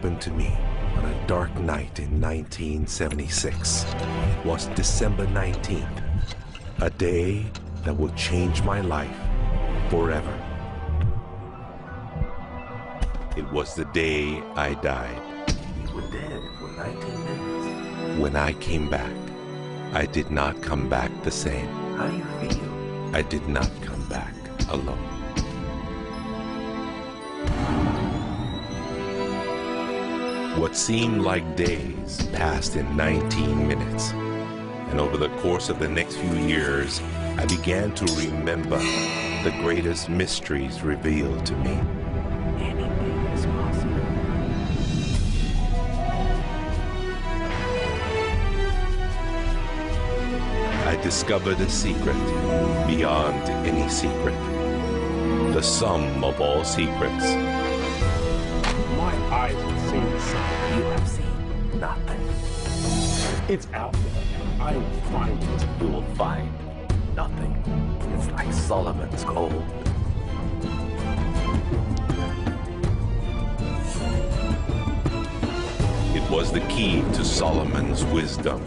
happened to me on a dark night in 1976. It was December 19th, a day that will change my life forever. It was the day I died. We were dead for 19 minutes. When I came back, I did not come back the same. How do you feel? I did not come back alone. What seemed like days passed in 19 minutes. And over the course of the next few years, I began to remember the greatest mysteries revealed to me. Anything is possible. I discovered a secret beyond any secret. The sum of all secrets. My eyes have seen the sun. You have seen nothing. It's out there. I will find it. You will find nothing. It's like Solomon's gold. It was the key to Solomon's wisdom.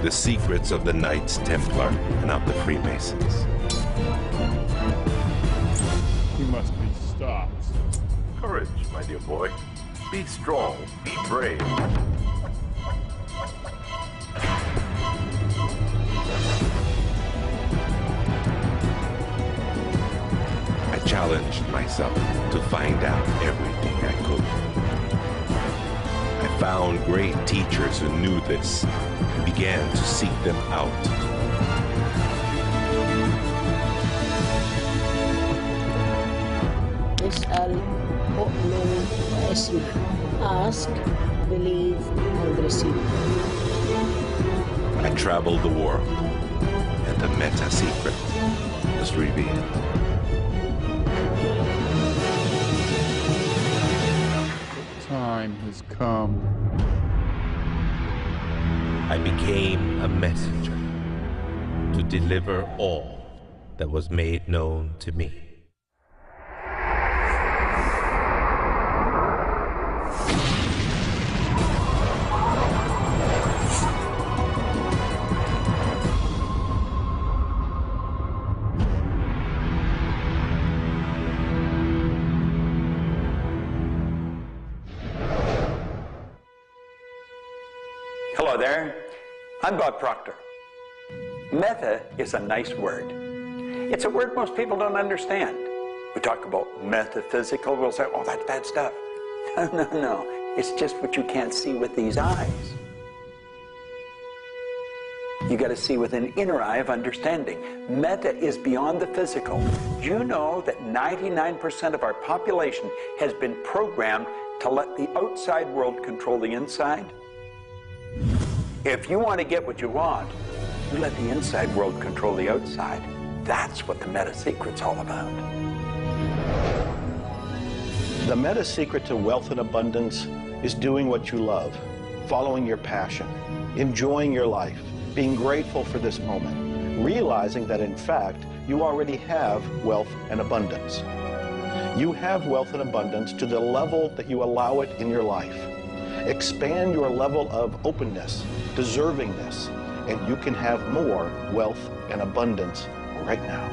The secrets of the Knights Templar and of the Freemasons. He must be stopped. Courage, my dear boy. Be strong, be brave. I challenged myself to find out everything I could. I found great teachers who knew this and began to seek them out. اسأل أؤمن واسمع. Ask, believe, and receive. I traveled the world, and the meta secret was revealed. Time has come. I became a messenger to deliver all that was made known to me. Hello there, I'm Bob Proctor. Meta is a nice word. It's a word most people don't understand. We talk about metaphysical, we'll say, oh, that's bad stuff. No, it's just what you can't see with these eyes. You got to see with an inner eye of understanding. Meta is beyond the physical. Do you know that 99% of our population has been programmed to let the outside world control the inside? If you want to get what you want, you let the inside world control the outside. That's what the meta secret's all about. The meta secret to wealth and abundance is doing what you love, following your passion, enjoying your life, being grateful for this moment, realizing that in fact you already have wealth and abundance. You have wealth and abundance to the level that you allow it in your life. Expand your level of openness, deservingness, and you can have more wealth and abundance right now.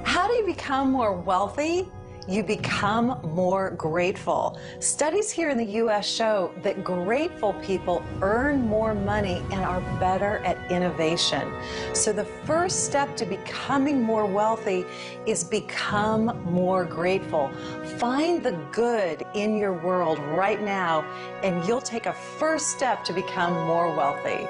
How do you become more wealthy? You become more grateful. Studies here in the U.S. show that grateful people earn more money and are better at innovation. So the first step to becoming more wealthy is become more grateful. Find the good in your world right now, and you'll take a first step to become more wealthy.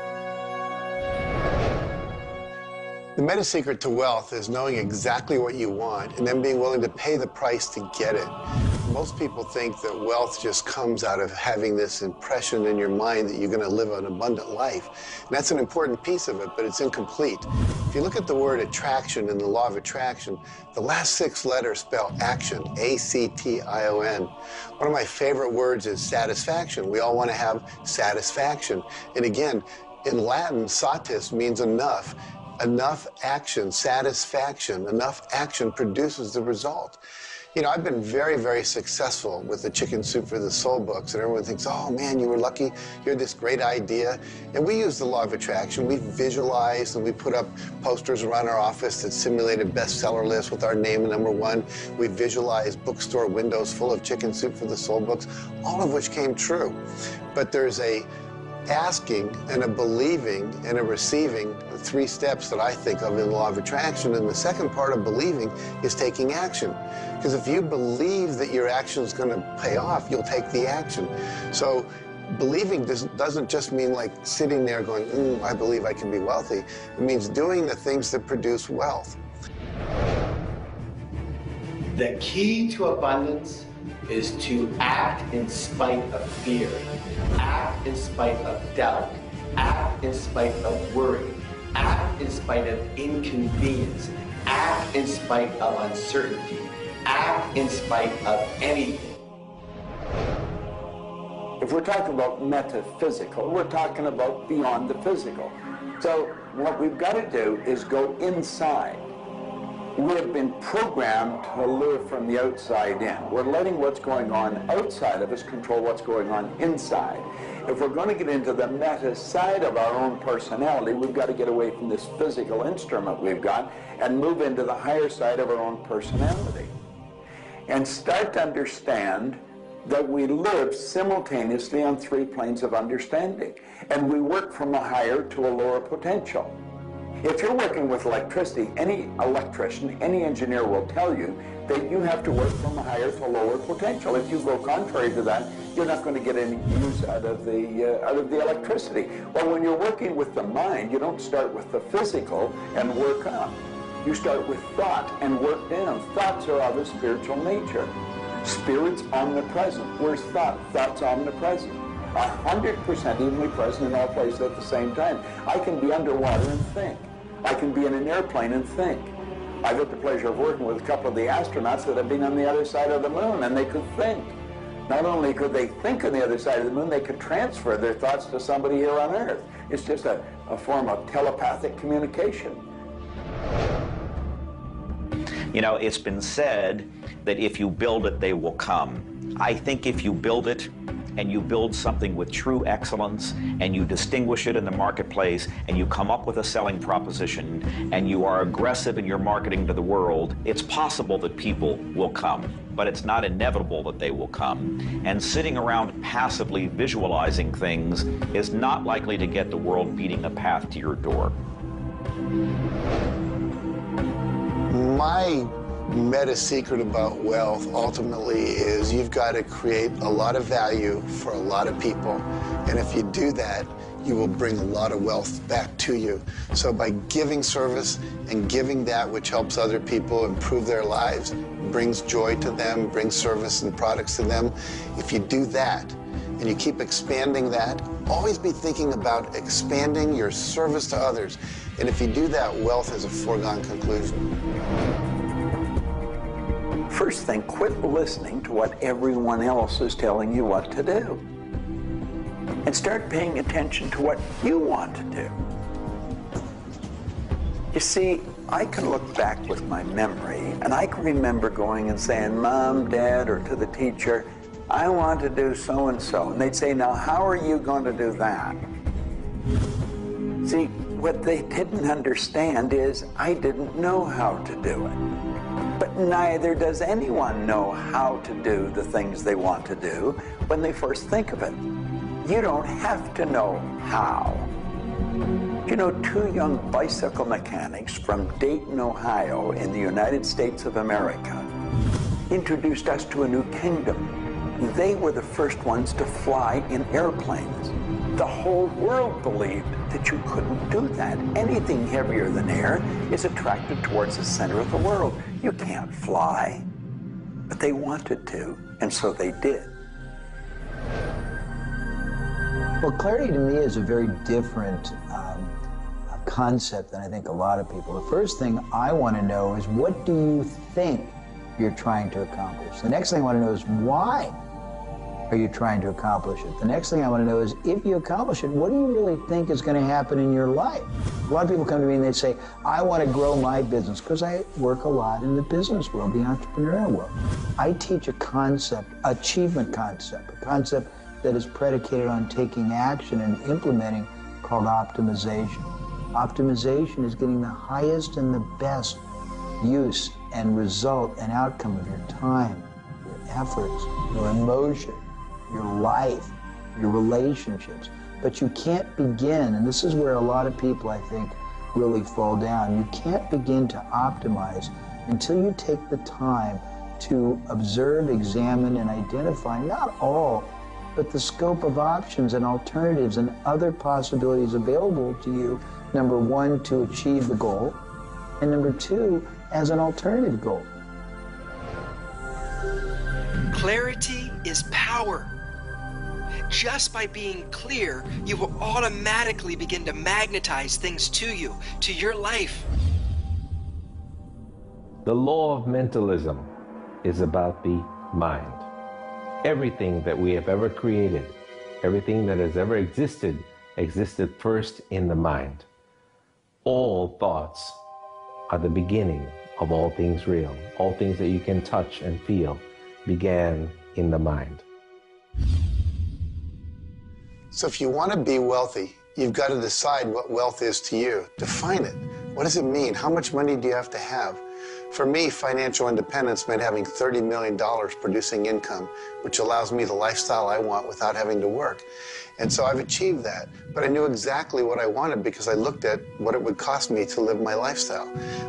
The meta secret to wealth is knowing exactly what you want and then being willing to pay the price to get it. Most people think that wealth just comes out of having this impression in your mind that you're going to live an abundant life. And that's an important piece of it, but it's incomplete. If you look at the word attraction in the law of attraction, the last 6 letters spell action, A-C-T-I-O-N. One of my favorite words is satisfaction. We all want to have satisfaction. And again, in Latin, satis means enough. Enough action, satisfaction, enough action produces the result. You know, I've been very, very successful with the Chicken Soup for the Soul books, and everyone thinks, oh man, you were lucky, you had this great idea. And we use the law of attraction. We visualized and we put up posters around our office that simulated bestseller lists with our name at #1. We visualized bookstore windows full of Chicken Soup for the Soul books, all of which came true. But there's a asking and a believing and a receiving, the 3 steps that I think of in the law of attraction. And the second part of believing is taking action. Because if you believe that your action is going to pay off, you'll take the action. So believing doesn't just mean like sitting there going, I believe I can be wealthy. It means doing the things that produce wealth. The key to abundance is to act in spite of fear, act in spite of doubt, act in spite of worry, act in spite of inconvenience, act in spite of uncertainty, act in spite of anything. If we're talking about metaphysical, we're talking about beyond the physical. So what we've got to do is go inside. We have been programmed to live from the outside in. We're letting what's going on outside of us control what's going on inside. If we're going to get into the meta side of our own personality, we've got to get away from this physical instrument we've got and move into the higher side of our own personality. And start to understand that we live simultaneously on 3 planes of understanding. And we work from a higher to a lower potential. If you're working with electricity, any electrician, any engineer will tell you that you have to work from a higher to a lower potential. If you go contrary to that, you're not going to get any use out of the electricity. Well, when you're working with the mind, you don't start with the physical and work up. You start with thought and work down. Thoughts are of a spiritual nature. Spirit's omnipresent. Where's thought? Thought's omnipresent. 100% evenly present in all places at the same time. I can be underwater and think. I can be in an airplane and think. I've had the pleasure of working with a couple of the astronauts that have been on the other side of the moon, and they could think. Not only could they think on the other side of the moon, they could transfer their thoughts to somebody here on Earth. It's just a form of telepathic communication. You know, it's been said that if you build it, they will come. I think if you build it, and you build something with true excellence, and you distinguish it in the marketplace, and you come up with a selling proposition, and you are aggressive in your marketing to the world, it's possible that people will come, but it's not inevitable that they will come. And sitting around passively visualizing things is not likely to get the world beating a path to your door. My meta secret about wealth ultimately is you've got to create a lot of value for a lot of people. And if you do that, you will bring a lot of wealth back to you. So by giving service and giving that which helps other people improve their lives, brings joy to them, brings service and products to them, if you do that and you keep expanding that, always be thinking about expanding your service to others. And if you do that, wealth is a foregone conclusion. First thing, quit listening to what everyone else is telling you what to do. And start paying attention to what you want to do. You see, I can look back with my memory, and I can remember going and saying, Mom, Dad, or to the teacher, I want to do so-and-so. And they'd say, now, how are you going to do that? See, what they didn't understand is I didn't know how to do it. But neither does anyone know how to do the things they want to do when they first think of it. You don't have to know how. You know, 2 young bicycle mechanics from Dayton, Ohio, in the United States of America, introduced us to a new kingdom. They were the first ones to fly in airplanes. The whole world believed that you couldn't do that. Anything heavier than air is attracted towards the center of the world. You can't fly. But they wanted to, and so they did. Well, clarity to me is a very different concept than I think a lot of people. The first thing I want to know is, what do you think you're trying to accomplish? The next thing I want to know is, why are you trying to accomplish it? The next thing I want to know is, if you accomplish it, what do you really think is going to happen in your life? A lot of people come to me and they say, I want to grow my business, because I work a lot in the business world, the entrepreneurial world. I teach a concept, achievement concept, a concept that is predicated on taking action and implementing, called optimization. Optimization is getting the highest and the best use and result and outcome of your time, your efforts, your emotion, your life, your relationships. But you can't begin, and this is where a lot of people, I think, really fall down. You can't begin to optimize until you take the time to observe, examine, and identify not all, but the scope of options and alternatives and other possibilities available to you, number one, to achieve the goal, and number two, as an alternative goal. Clarity is power. Just by being clear, you will automatically begin to magnetize things to you, to your life. The law of mentalism is about the mind. Everything that we have ever created, everything that has ever existed first in the mind. All thoughts are the beginning of all things real. All things that you can touch and feel began in the mind. So if you want to be wealthy, you've got to decide what wealth is to you. Define it. What does it mean? How much money do you have to have? For me, financial independence meant having $30 million producing income, which allows me the lifestyle I want without having to work. And so I've achieved that. But I knew exactly what I wanted because I looked at what it would cost me to live my lifestyle.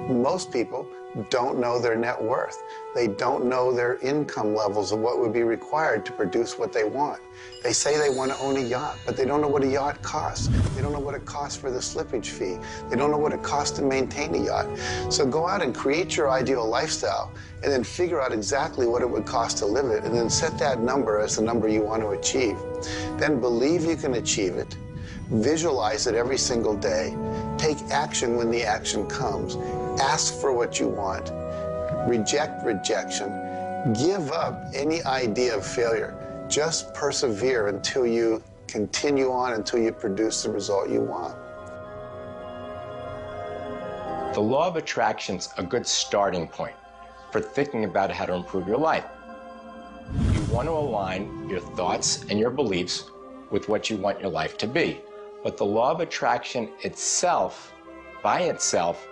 Most people don't know their net worth. They don't know their income levels of what would be required to produce what they want. They say they want to own a yacht, but they don't know what a yacht costs. They don't know what it costs for the slippage fee. They don't know what it costs to maintain a yacht. So go out and create your ideal lifestyle and then figure out exactly what it would cost to live it, and then set that number as the number you want to achieve. Then believe you can achieve it. Visualize it every single day. Take action when the action comes. Ask for what you want. Reject rejection. Give up any idea of failure. Just persevere until you continue on, until you produce the result you want. The law of attraction's a good starting point for thinking about how to improve your life. You want to align your thoughts and your beliefs with what you want your life to be. But the law of attraction itself, by itself,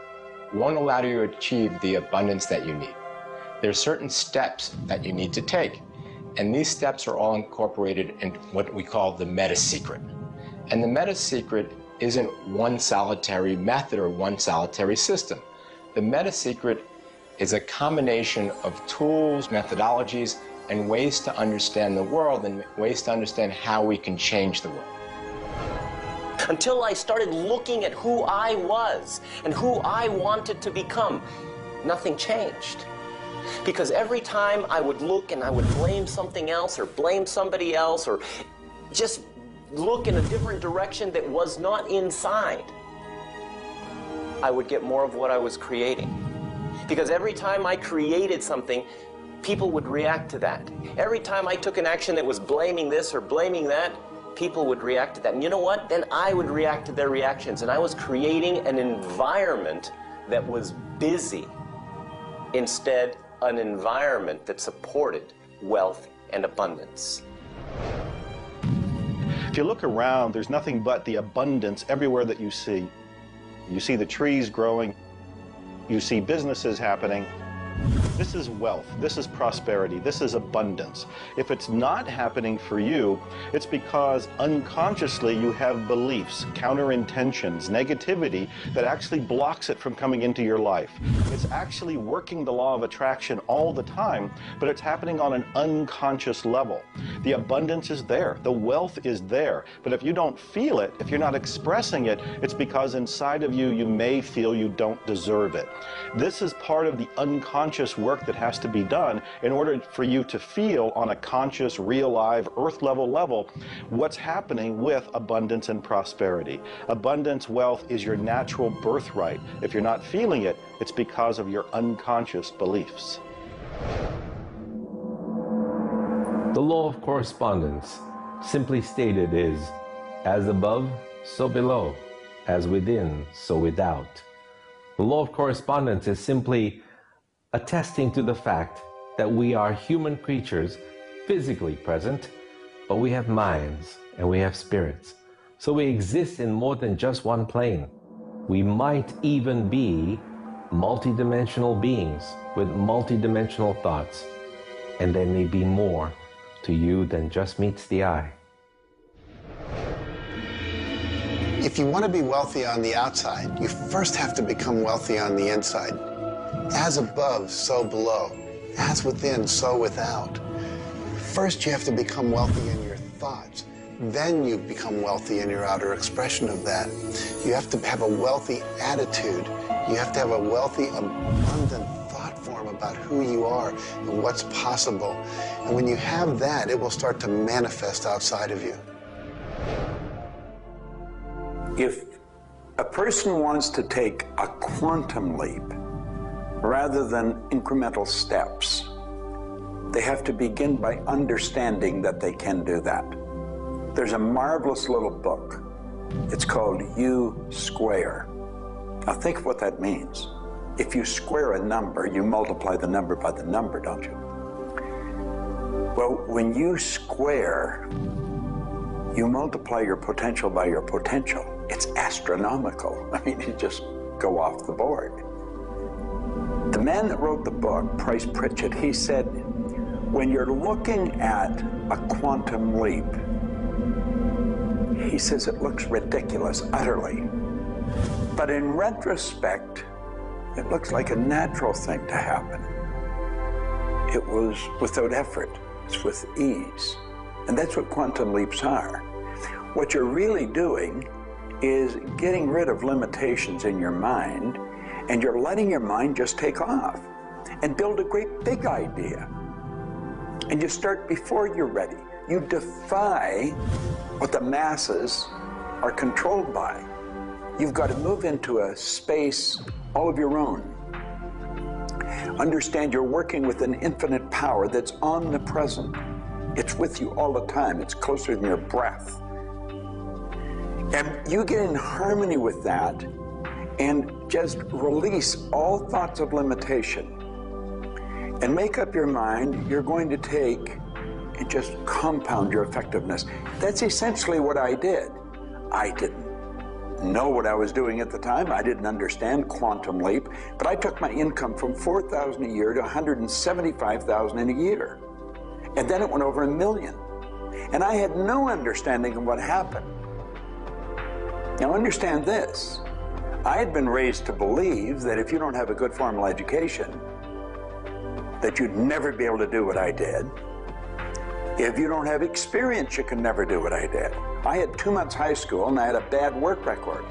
won't allow you to achieve the abundance that you need. There are certain steps that you need to take, and these steps are all incorporated in what we call the meta secret. And the meta secret isn't one solitary method or one solitary system. The meta secret is a combination of tools, methodologies, and ways to understand the world and ways to understand how we can change the world. Until I started looking at who I was and who I wanted to become, nothing changed. Because every time I would look and I would blame something else or blame somebody else or just look in a different direction that was not inside, I would get more of what I was creating. Because every time I created something, people would react to that. Every time I took an action that was blaming this or blaming that, people would react to that. And you know what? Then I would react to their reactions. And I was creating an environment that was busy. Instead, an environment that supported wealth and abundance. If you look around, there's nothing but the abundance everywhere that you see. You see the trees growing. You see businesses happening. This is wealth, this is prosperity, this is abundance. If it's not happening for you, it's because unconsciously you have beliefs, counter-intentions, negativity that actually blocks it from coming into your life. It's actually working the law of attraction all the time, but it's happening on an unconscious level. The abundance is there, the wealth is there, but if you don't feel it, if you're not expressing it, it's because inside of you, you may feel you don't deserve it. This is part of the unconscious work that has to be done in order for you to feel on a conscious, real, live, earth-level level what's happening with abundance and prosperity. Abundance, wealth is your natural birthright. If you're not feeling it, it's because of your unconscious beliefs. The law of correspondence, simply stated, is as above, so below, as within, so without. The law of correspondence is simply attesting to the fact that we are human creatures, physically present, but we have minds and we have spirits. So we exist in more than just one plane. We might even be multidimensional beings with multidimensional thoughts, and there may be more to you than just meets the eye. If you want to be wealthy on the outside, you first have to become wealthy on the inside. As above, so below. As within, so without. First, you have to become wealthy in your thoughts. Then you become wealthy in your outer expression of that. You have to have a wealthy attitude. You have to have a wealthy, abundant thought form about who you are and what's possible. And when you have that, it will start to manifest outside of you. If a person wants to take a quantum leap rather than incremental steps, they have to begin by understanding that they can do that. There's a marvelous little book. It's called U Square. Now think of what that means. If you square a number, you multiply the number by the number, don't you? Well, when you square, you multiply your potential by your potential. It's astronomical. I mean, you just go off the board. The man that wrote the book, Price Pritchett, he said, when you're looking at a quantum leap, he says it looks ridiculous, utterly. But in retrospect, it looks like a natural thing to happen. It was without effort. It's with ease. And that's what quantum leaps are. What you're really doing is getting rid of limitations in your mind, and you're letting your mind just take off and build a great big idea. And you start before you're ready. You defy what the masses are controlled by. You've got to move into a space all of your own. Understand you're working with an infinite power that's omnipresent. It's with you all the time. It's closer than your breath. And you get in harmony with that and just release all thoughts of limitation and make up your mind you're going to take and just compound your effectiveness. That's essentially what I did. I didn't know what I was doing at the time. I didn't understand quantum leap, but I took my income from $4,000 a year to $175,000 in a year. And then it went over $1 million. And I had no understanding of what happened. Now understand this. I had been raised to believe that if you don't have a good formal education, that you'd never be able to do what I did. If you don't have experience, you can never do what I did. I had 2 months high school and I had a bad work record.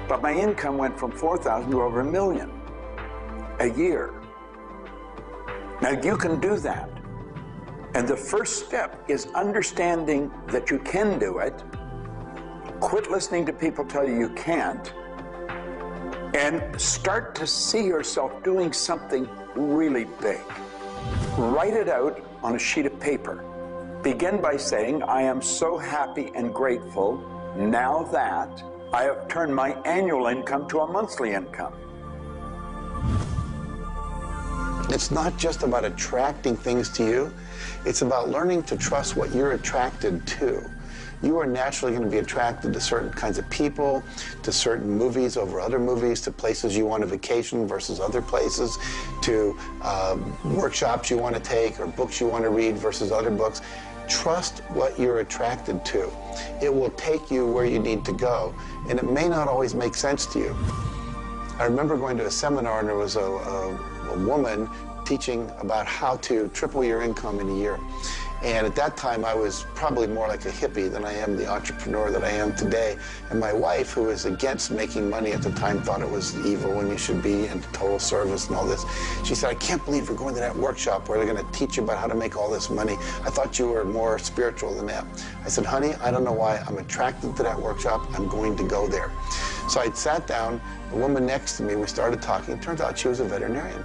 But my income went from $4,000 to over $1 million a year. Now you can do that. And the first step is understanding that you can do it. Quit listening to people tell you you can't. And start to see yourself doing something really big. Write it out on a sheet of paper. Begin by saying, I am so happy and grateful now that I have turned my annual income to a monthly income. It's not just about attracting things to you. It's about learning to trust what you're attracted to. You are naturally going to be attracted to certain kinds of people, to certain movies over other movies, to places you want to vacation versus other places, to workshops you want to take or books you want to read versus other books. Trust what you're attracted to. It will take you where you need to go, and it may not always make sense to you. I remember going to a seminar, and there was a woman teaching about how to triple your income in a year. And at that time, I was probably more like a hippie than I am the entrepreneur that I am today. And my wife, who was against making money at the time, thought it was evil when you should be into total service and all this. She said, I can't believe you're going to that workshop where they're going to teach you about how to make all this money. I thought you were more spiritual than that. I said, honey, I don't know why. I'm attracted to that workshop. I'm going to go there. So I sat down, the woman next to me, we started talking. It turns out she was a veterinarian.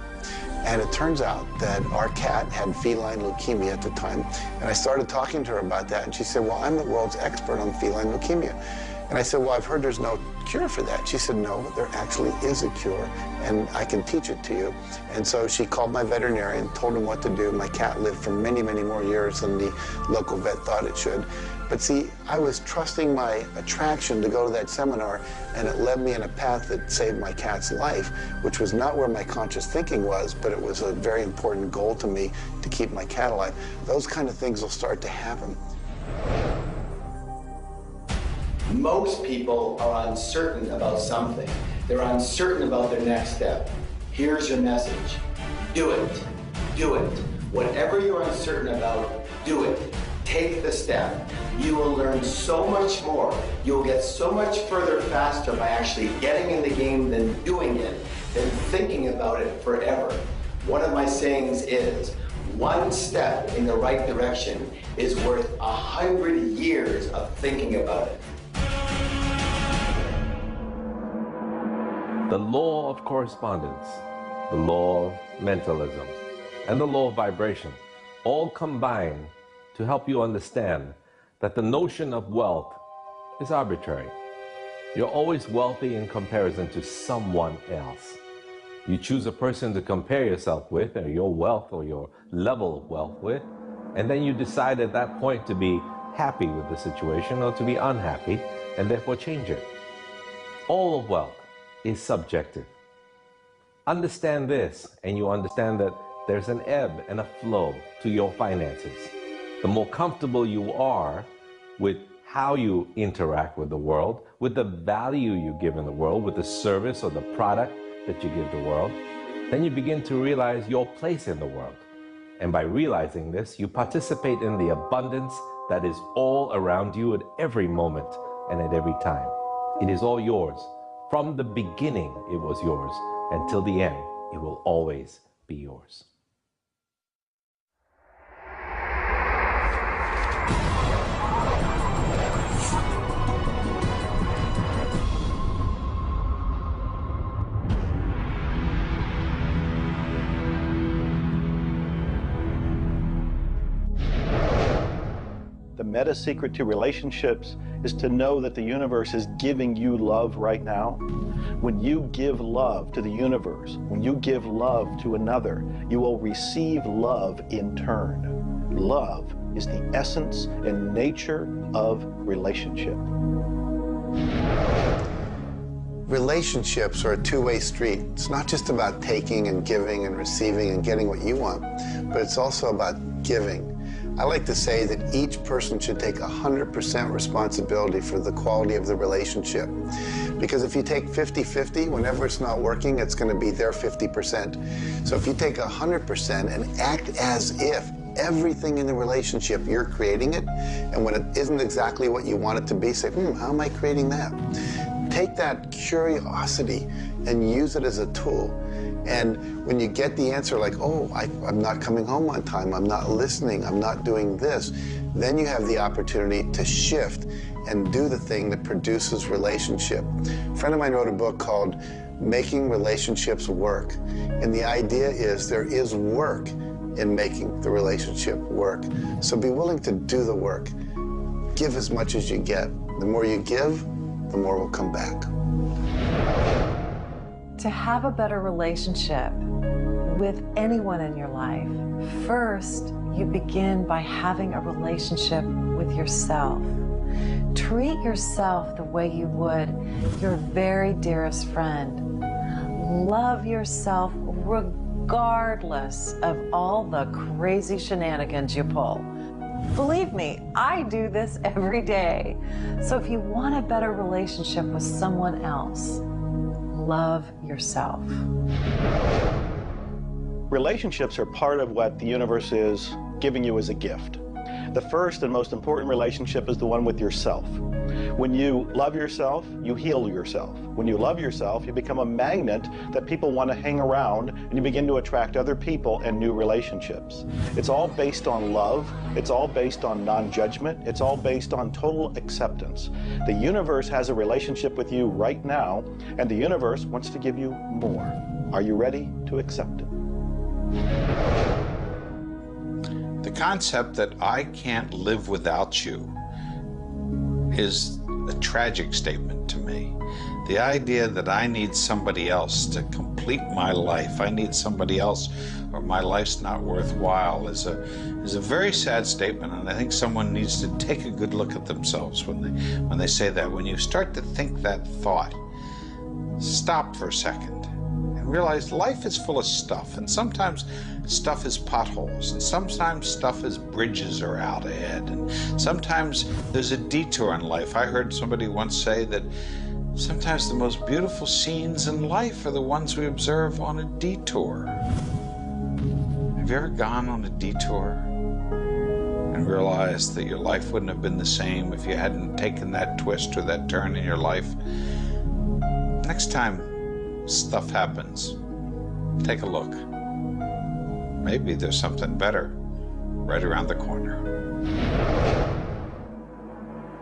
And it turns out that our cat had feline leukemia at the time. And I started talking to her about that, and she said, well, I'm the world's expert on feline leukemia. And I said, well, I've heard there's no cure for that. She said, no, there actually is a cure, and I can teach it to you. And so she called my veterinarian, told him what to do. My cat lived for many, many more years than the local vet thought it should. But see, I was trusting my attraction to go to that seminar, and it led me in a path that saved my cat's life, which was not where my conscious thinking was, but it was a very important goal to me to keep my cat alive. Those kind of things will start to happen. Most people are uncertain about something. They're uncertain about their next step. Here's your message. Do it. Do it. Whatever you're uncertain about, do it. Take the step. You will learn so much more. You'll get so much further faster by actually getting in the game than doing it, than thinking about it forever. One of my sayings is, one step in the right direction is worth 100 years of thinking about it. The law of correspondence, the law of mentalism, and the law of vibration all combine to help you understand that the notion of wealth is arbitrary. You're always wealthy in comparison to someone else. You choose a person to compare yourself with, or your wealth or your level of wealth with, and then you decide at that point to be happy with the situation or to be unhappy, and therefore change it. All of wealth is subjective. Understand this, and you understand that there's an ebb and a flow to your finances. The more comfortable you are with how you interact with the world, with the value you give in the world, with the service or the product that you give the world, then you begin to realize your place in the world. And by realizing this, you participate in the abundance that is all around you at every moment and at every time. It is all yours. From the beginning, it was yours. Until the end, it will always be yours. The meta secret to relationships is to know that the universe is giving you love right now. When you give love to the universe, when you give love to another, you will receive love in turn. Love is the essence and nature of relationship. Relationships are a two-way street. It's not just about taking and giving and receiving and getting what you want, but it's also about giving. I like to say that each person should take 100% responsibility for the quality of the relationship. Because if you take 50-50, whenever it's not working, it's going to be their 50%. So if you take 100% and act as if everything in the relationship, you're creating it, and when it isn't exactly what you want it to be, say, how am I creating that? Take that curiosity and use it as a tool. And when you get the answer like, oh, I'm not coming home on time, I'm not listening, I'm not doing this, then you have the opportunity to shift and do the thing that produces relationship. A friend of mine wrote a book called Making Relationships Work. And the idea is there is work in making the relationship work. So be willing to do the work. Give as much as you get. The more you give, the more will come back. To have a better relationship with anyone in your life, first you begin by having a relationship with yourself. Treat yourself the way you would your very dearest friend. Love yourself regardless of all the crazy shenanigans you pull. Believe me, I do this every day. So if you want a better relationship with someone else, love yourself. Relationships are part of what the universe is giving you as a gift. The first and most important relationship is the one with yourself. When you love yourself, you heal yourself. When you love yourself, you become a magnet that people want to hang around, and you begin to attract other people and new relationships. It's all based on love. It's all based on non-judgment. It's all based on total acceptance. The universe has a relationship with you right now, and the universe wants to give you more. Are you ready to accept it? The concept that I can't live without you is a tragic statement to me. The idea that I need somebody else to complete my life, I need somebody else or my life's not worthwhile is a very sad statement, and I think someone needs to take a good look at themselves when they say that. When you start to think that thought, stop for a second and realize life is full of stuff, and sometimes stuff is potholes, and sometimes stuff is bridges are out ahead, and sometimes there's a detour in life. I heard somebody once say that sometimes the most beautiful scenes in life are the ones we observe on a detour. Have you ever gone on a detour and realized that your life wouldn't have been the same if you hadn't taken that twist or that turn in your life? Next time stuff happens, take a look. Maybe there's something better right around the corner.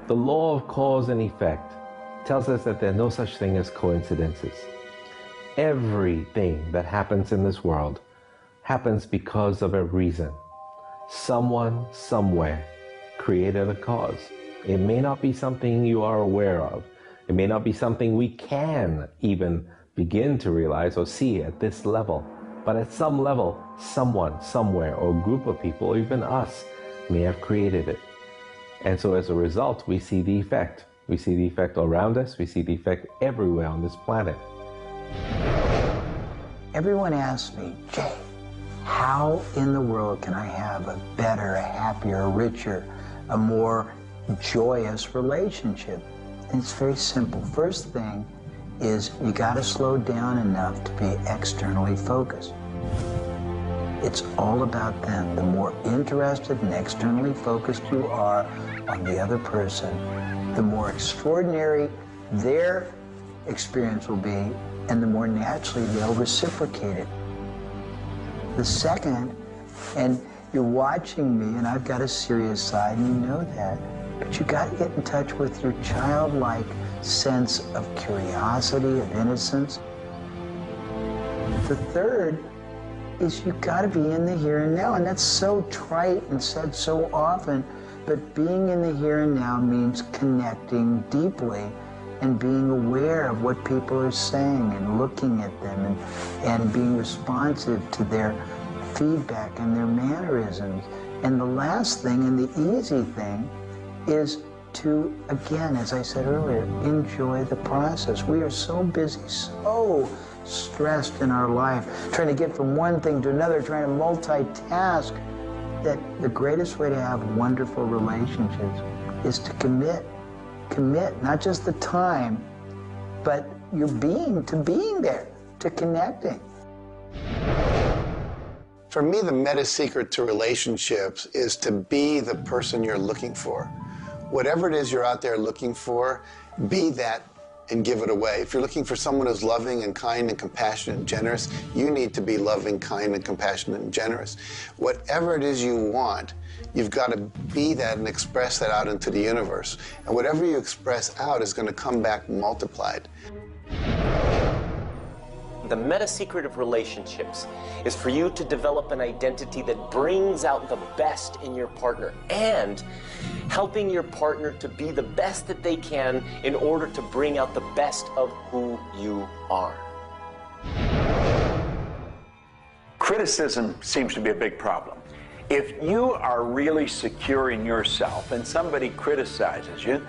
The law of cause and effect tells us that there are no such thing as coincidences. Everything that happens in this world happens because of a reason. Someone, somewhere, created a cause. It may not be something you are aware of. It may not be something we can even begin to realize or see at this level. But at some level, someone, somewhere, or a group of people, or even us, may have created it. And so as a result, we see the effect. We see the effect around us. We see the effect everywhere on this planet. Everyone asks me, Jay, how in the world can I have a better, a happier, a richer, a more joyous relationship? And it's very simple. First thing is you got to slow down enough to be externally focused. It's all about them. The more interested and externally focused you are on the other person, the more extraordinary their experience will be, and the more naturally they'll reciprocate it. The second, and you're watching me, and I've got a serious side, and you know that, but you got to get in touch with your childlike sense of curiosity, of innocence. The third is you got to be in the here and now, and that's so trite and said so often, but being in the here and now means connecting deeply and being aware of what people are saying and looking at them and being responsive to their feedback and their mannerisms. And the last thing, and the easy thing, is to, again, as I said earlier, enjoy the process. We are so busy, so stressed in our life, trying to get from one thing to another, trying to multitask, that the greatest way to have wonderful relationships is to commit. Commit, not just the time, but your being, to being there, to connecting. For me, the meta secret to relationships is to be the person you're looking for. Whatever it is you're out there looking for, be that and give it away. If you're looking for someone who's loving and kind and compassionate and generous, you need to be loving, kind, and compassionate and generous. Whatever it is you want, you've got to be that and express that out into the universe. And whatever you express out is going to come back multiplied. The meta secret of relationships is for you to develop an identity that brings out the best in your partner and helping your partner to be the best that they can in order to bring out the best of who you are. Criticism seems to be a big problem. If you are really secure in yourself and somebody criticizes you,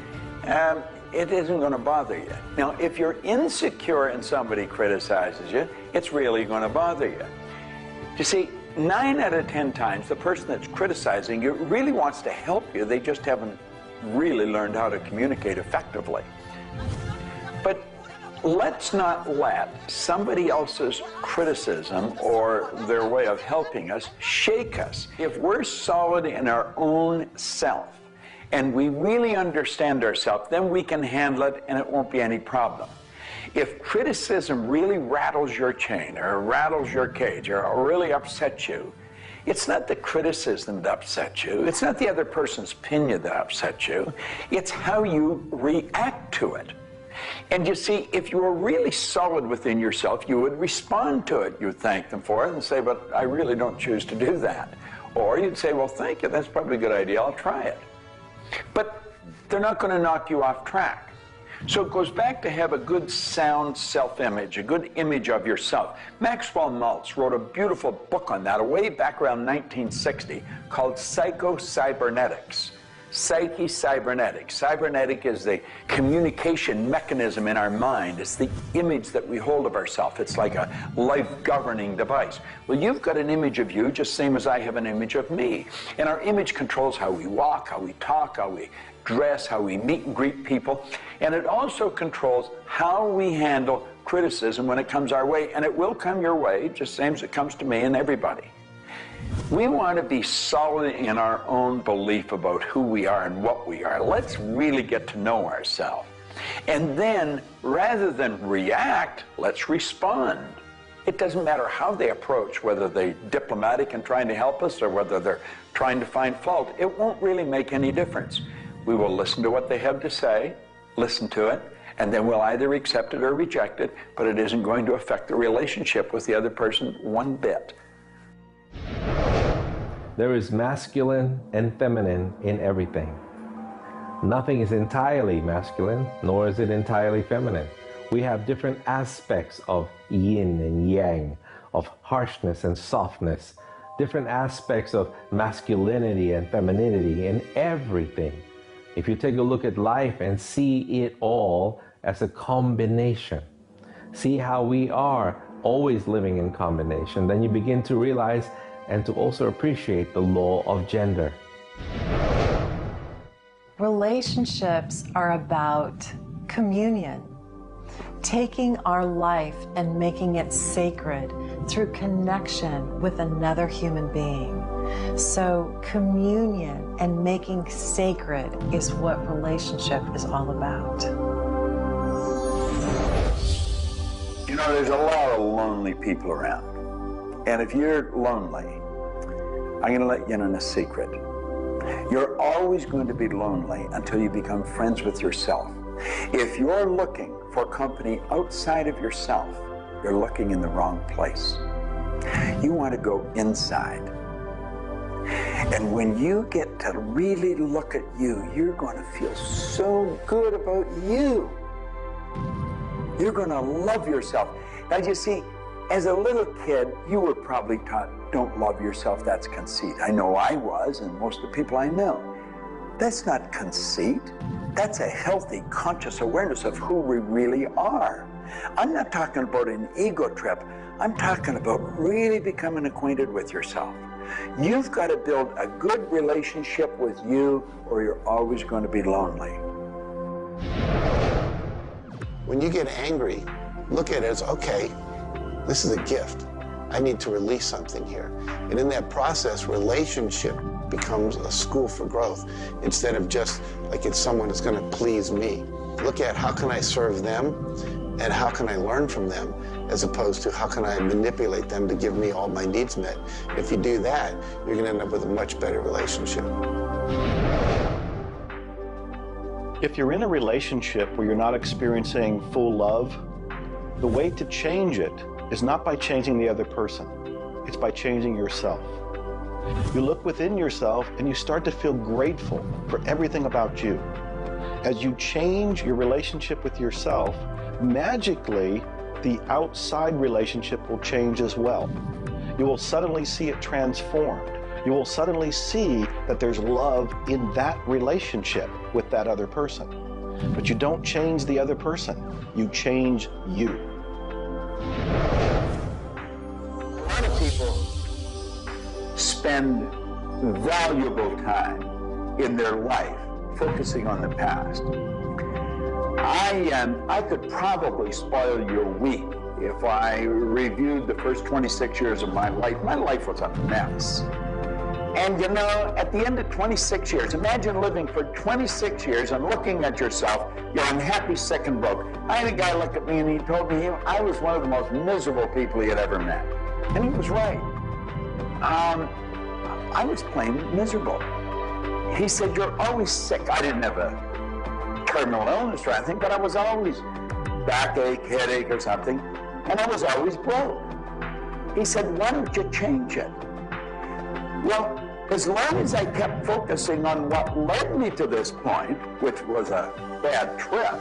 it isn't going to bother you. Now, if you're insecure and somebody criticizes you, it's really going to bother you. You see, 9 out of 10 times, the person that's criticizing you really wants to help you. They just haven't really learned how to communicate effectively. But let's not let somebody else's criticism or their way of helping us shake us. If we're solid in our own self, and we really understand ourselves, then we can handle it and it won't be any problem. If criticism really rattles your chain or rattles your cage or really upsets you, it's not the criticism that upsets you. It's not the other person's opinion that upsets you. It's how you react to it. And you see, if you were really solid within yourself, you would respond to it. You would thank them for it and say, but I really don't choose to do that. Or you'd say, well, thank you, that's probably a good idea, I'll try it. But they're not going to knock you off track. So it goes back to have a good, sound self-image, a good image of yourself. Maxwell Maltz wrote a beautiful book on that way back around 1960 called Psycho-Cybernetics. Psyche-cybernetics. Cybernetic is the communication mechanism in our mind. It's the image that we hold of ourselves. It's like a life-governing device. Well, you've got an image of you just same as I have an image of me. And our image controls how we walk, how we talk, how we dress, how we meet and greet people. And it also controls how we handle criticism when it comes our way. And it will come your way, just same as it comes to me and everybody. We want to be solid in our own belief about who we are and what we are. Let's really get to know ourselves. And then, rather than react, let's respond. It doesn't matter how they approach, whether they're diplomatic and trying to help us or whether they're trying to find fault. It won't really make any difference. We will listen to what they have to say, listen to it, and then we'll either accept it or reject it, but it isn't going to affect the relationship with the other person one bit. There is masculine and feminine in everything. Nothing is entirely masculine, nor is it entirely feminine. We have different aspects of yin and yang, of harshness and softness, different aspects of masculinity and femininity in everything. If you take a look at life and see it all as a combination, see how we are always living in combination, then you begin to realize and to also appreciate the law of gender. Relationships are about communion, taking our life and making it sacred through connection with another human being. So communion and making sacred is what relationship is all about. You know, there's a lot of lonely people around. And if you're lonely, I'm going to let you in on a secret. You're always going to be lonely until you become friends with yourself. If you're looking for company outside of yourself, you're looking in the wrong place. You want to go inside. And when you get to really look at you, you're going to feel so good about you. You're going to love yourself. Now, you see, as a little kid, you were probably taught, don't love yourself, that's conceit. I know I was, and most of the people I know. That's not conceit. That's a healthy, conscious awareness of who we really are. I'm not talking about an ego trip. I'm talking about really becoming acquainted with yourself. You've got to build a good relationship with you, or you're always going to be lonely. When you get angry, look at it as, okay, this is a gift. I need to release something here. And in that process, relationship becomes a school for growth instead of just like it's someone that's going to please me. Look at how can I serve them and how can I learn from them, as opposed to how can I manipulate them to give me all my needs met. If you do that, you're going to end up with a much better relationship. If you're in a relationship where you're not experiencing full love, the way to change it is not by changing the other person. It's by changing yourself. You look within yourself and you start to feel grateful for everything about you. As you change your relationship with yourself, magically, the outside relationship will change as well. You will suddenly see it transformed. You will suddenly see that there's love in that relationship with that other person. But you don't change the other person. You change you. A lot of people spend valuable time in their life focusing on the past. I could probably spoil your week if I reviewed the first 26 years of my life. My life was a mess. And you know, at the end of 26 years, imagine living for 26 years and looking at yourself, you're unhappy, sick, and broke. I had a guy look at me and he told me I was one of the most miserable people he had ever met. And he was right. I was plain miserable. He said, you're always sick. I didn't have a terminal illness or anything, but I was always backache, headache or something, and I was always broke. He said, why don't you change it? Well, as long as I kept focusing on what led me to this point, which was a bad trip,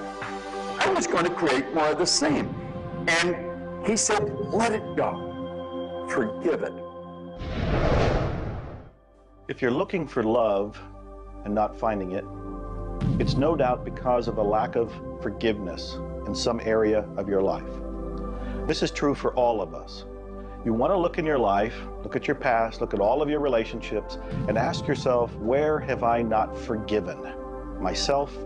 I was going to create more of the same. And he said, let it go. Forgive it. If you're looking for love and not finding it, it's no doubt because of a lack of forgiveness in some area of your life. This is true for all of us. You want to look in your life, look at your past, look at all of your relationships, and ask yourself, where have I not forgiven? Myself,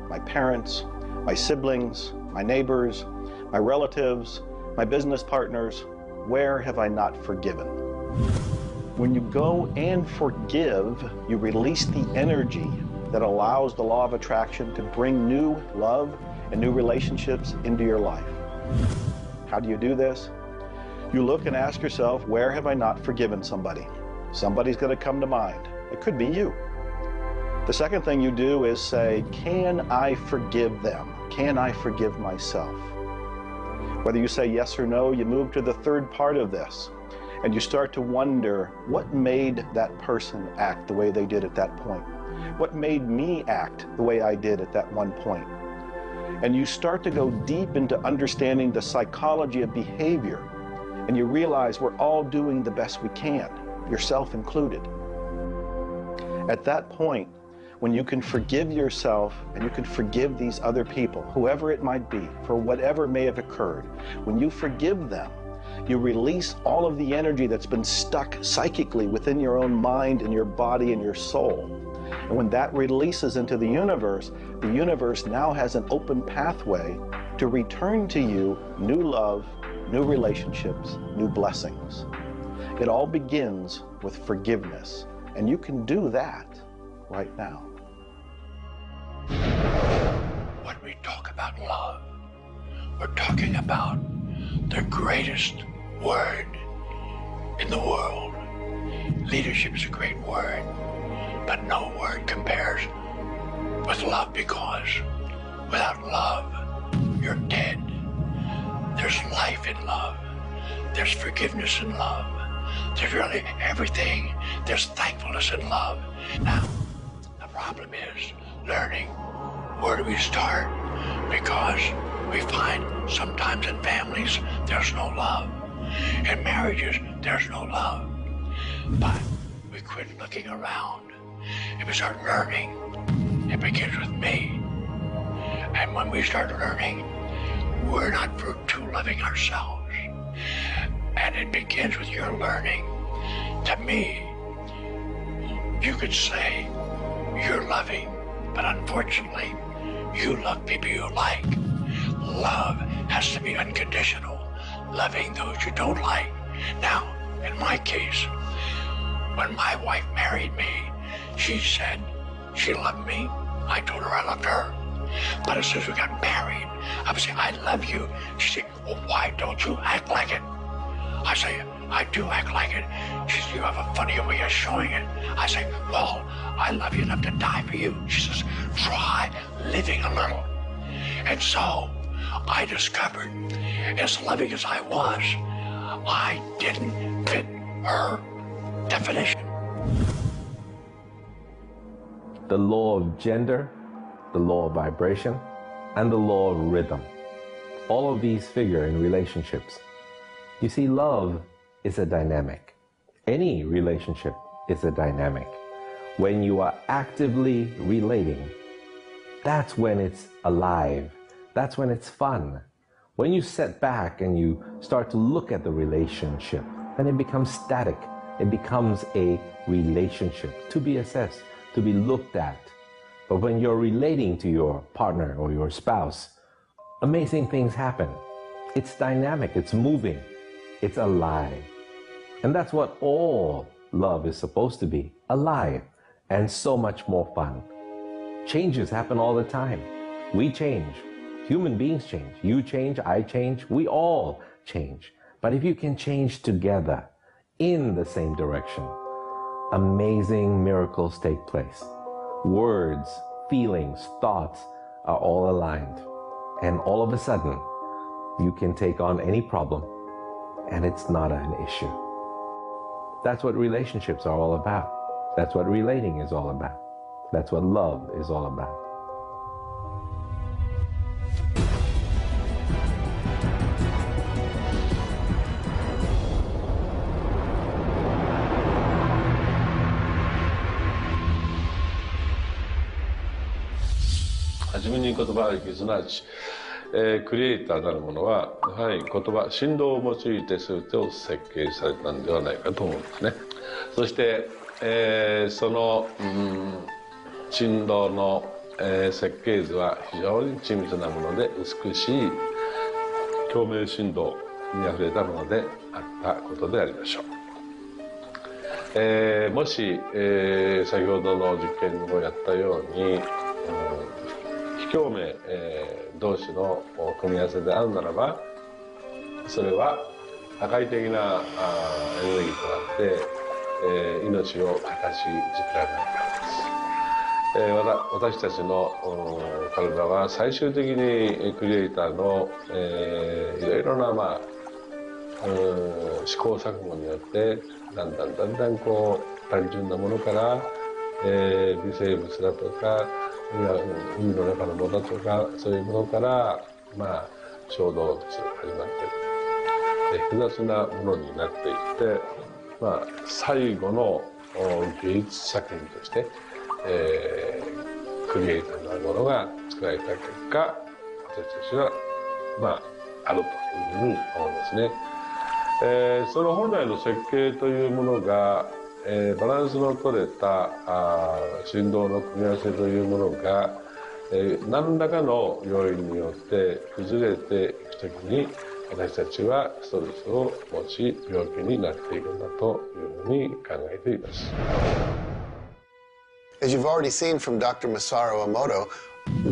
my parents, my siblings, my neighbors, my relatives, my business partners, where have I not forgiven? When you go and forgive, you release the energy that allows the law of attraction to bring new love and new relationships into your life. How do you do this? You look and ask yourself, where have I not forgiven somebody? Somebody's going to come to mind. It could be you. The second thing you do is say, can I forgive them? Can I forgive myself? Whether you say yes or no, you move to the third part of this, and you start to wonder, what made that person act the way they did at that point? What made me act the way I did at that one point? And you start to go deep into understanding the psychology of behavior, and you realize we're all doing the best we can, yourself included. At that point, when you can forgive yourself and you can forgive these other people, whoever it might be, for whatever may have occurred, when you forgive them, you release all of the energy that's been stuck psychically within your own mind and your body and your soul. And when that releases into the universe now has an open pathway to return to you new love, new relationships, new blessings. It all begins with forgiveness, and you can do that right now. When we talk about love, we're talking about the greatest word in the world. Leadership is a great word, but no word compares with love, because without love, you're dead. There's life in love. There's forgiveness in love. There's really everything. There's thankfulness in love. Now, the problem is learning, where do we start? Because we find sometimes in families, there's no love. In marriages, there's no love. But we quit looking around and we start learning. It begins with me. And when we start learning, we're not too loving ourselves. And it begins with your learning. To me, you could say you're loving, but unfortunately, you love people you like. Love has to be unconditional, loving those you don't like. Now, in my case, when my wife married me, she said she loved me. I told her I loved her. But as soon as we got married, I would say, I love you. She said, well, why don't you act like it? I say, I do act like it. She says, you have a funny way of showing it. I say, well, I love you enough to die for you. She says, try living a little. And so I discovered, as loving as I was, I didn't fit her definition. The law of gender, the law of vibration, and the law of rhythm. All of these figure in relationships. You see, love is a dynamic. Any relationship is a dynamic. When you are actively relating, that's when it's alive. That's when it's fun. When you sit back and you start to look at the relationship, then it becomes static. It becomes a relationship to be assessed, to be looked at. But when you're relating to your partner or your spouse, amazing things happen. It's dynamic, it's moving, it's alive. And that's what all love is supposed to be, alive, and so much more fun. Changes happen all the time. We change. Human beings change. You change, I change, we all change. But if you can change together in the same direction, amazing miracles take place. Words, feelings, thoughts are all aligned. And all of a sudden, you can take on any problem and it's not an issue. That's what relationships are all about. That's what relating is all about. That's what love is all about.はじめに言葉劇すなわち、クリエイターなるものはやはり言葉振動を用いて全てを設計されたんではないかと思うんですね。そして、その、振動の、設計図は非常に緻密なもので美しい共鳴振動にあふれたものであったことでありましょう。もし、先ほどの実験をやったように、非共鳴、同士の組み合わせであるならば、それは破壊的なエネルギーとなって、命を形作られないからです。私たちの体は最終的にクリエイターの、いろいろな、試行錯誤によってだんだんこう単純なものから、微生物だとか海の中のものとかそういうものから小動物始まって複雑なものになっていって、最後の芸術作品として、クリエイターなるものが作られた結果、私たちはあるというふうに思うんですね。その本来の設計というものが、バランスの取れた振動の組み合わせというものが、何らかの要因によって崩れていくときに私たちはストレスを持ち病気になっていくんだというふうに考えています。As you've already seen from Dr. Masaru Emoto,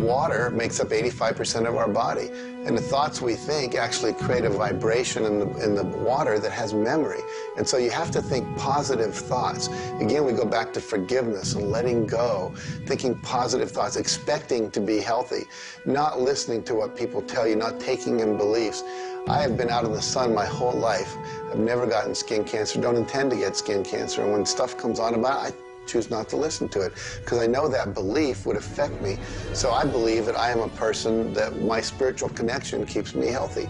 water makes up 85% of our body, and the thoughts we think actually create a vibration in the water that has memory. And so you have to think positive thoughts. Again, we go back to forgiveness and letting go, thinking positive thoughts, expecting to be healthy, not listening to what people tell you, not taking in beliefs. I have been out in the sun my whole life. I've never gotten skin cancer, don't intend to get skin cancer, and when stuff comes on about it, I choose not to listen to it because I know that belief would affect me. So I believe that I am a person that my spiritual connection keeps me healthy.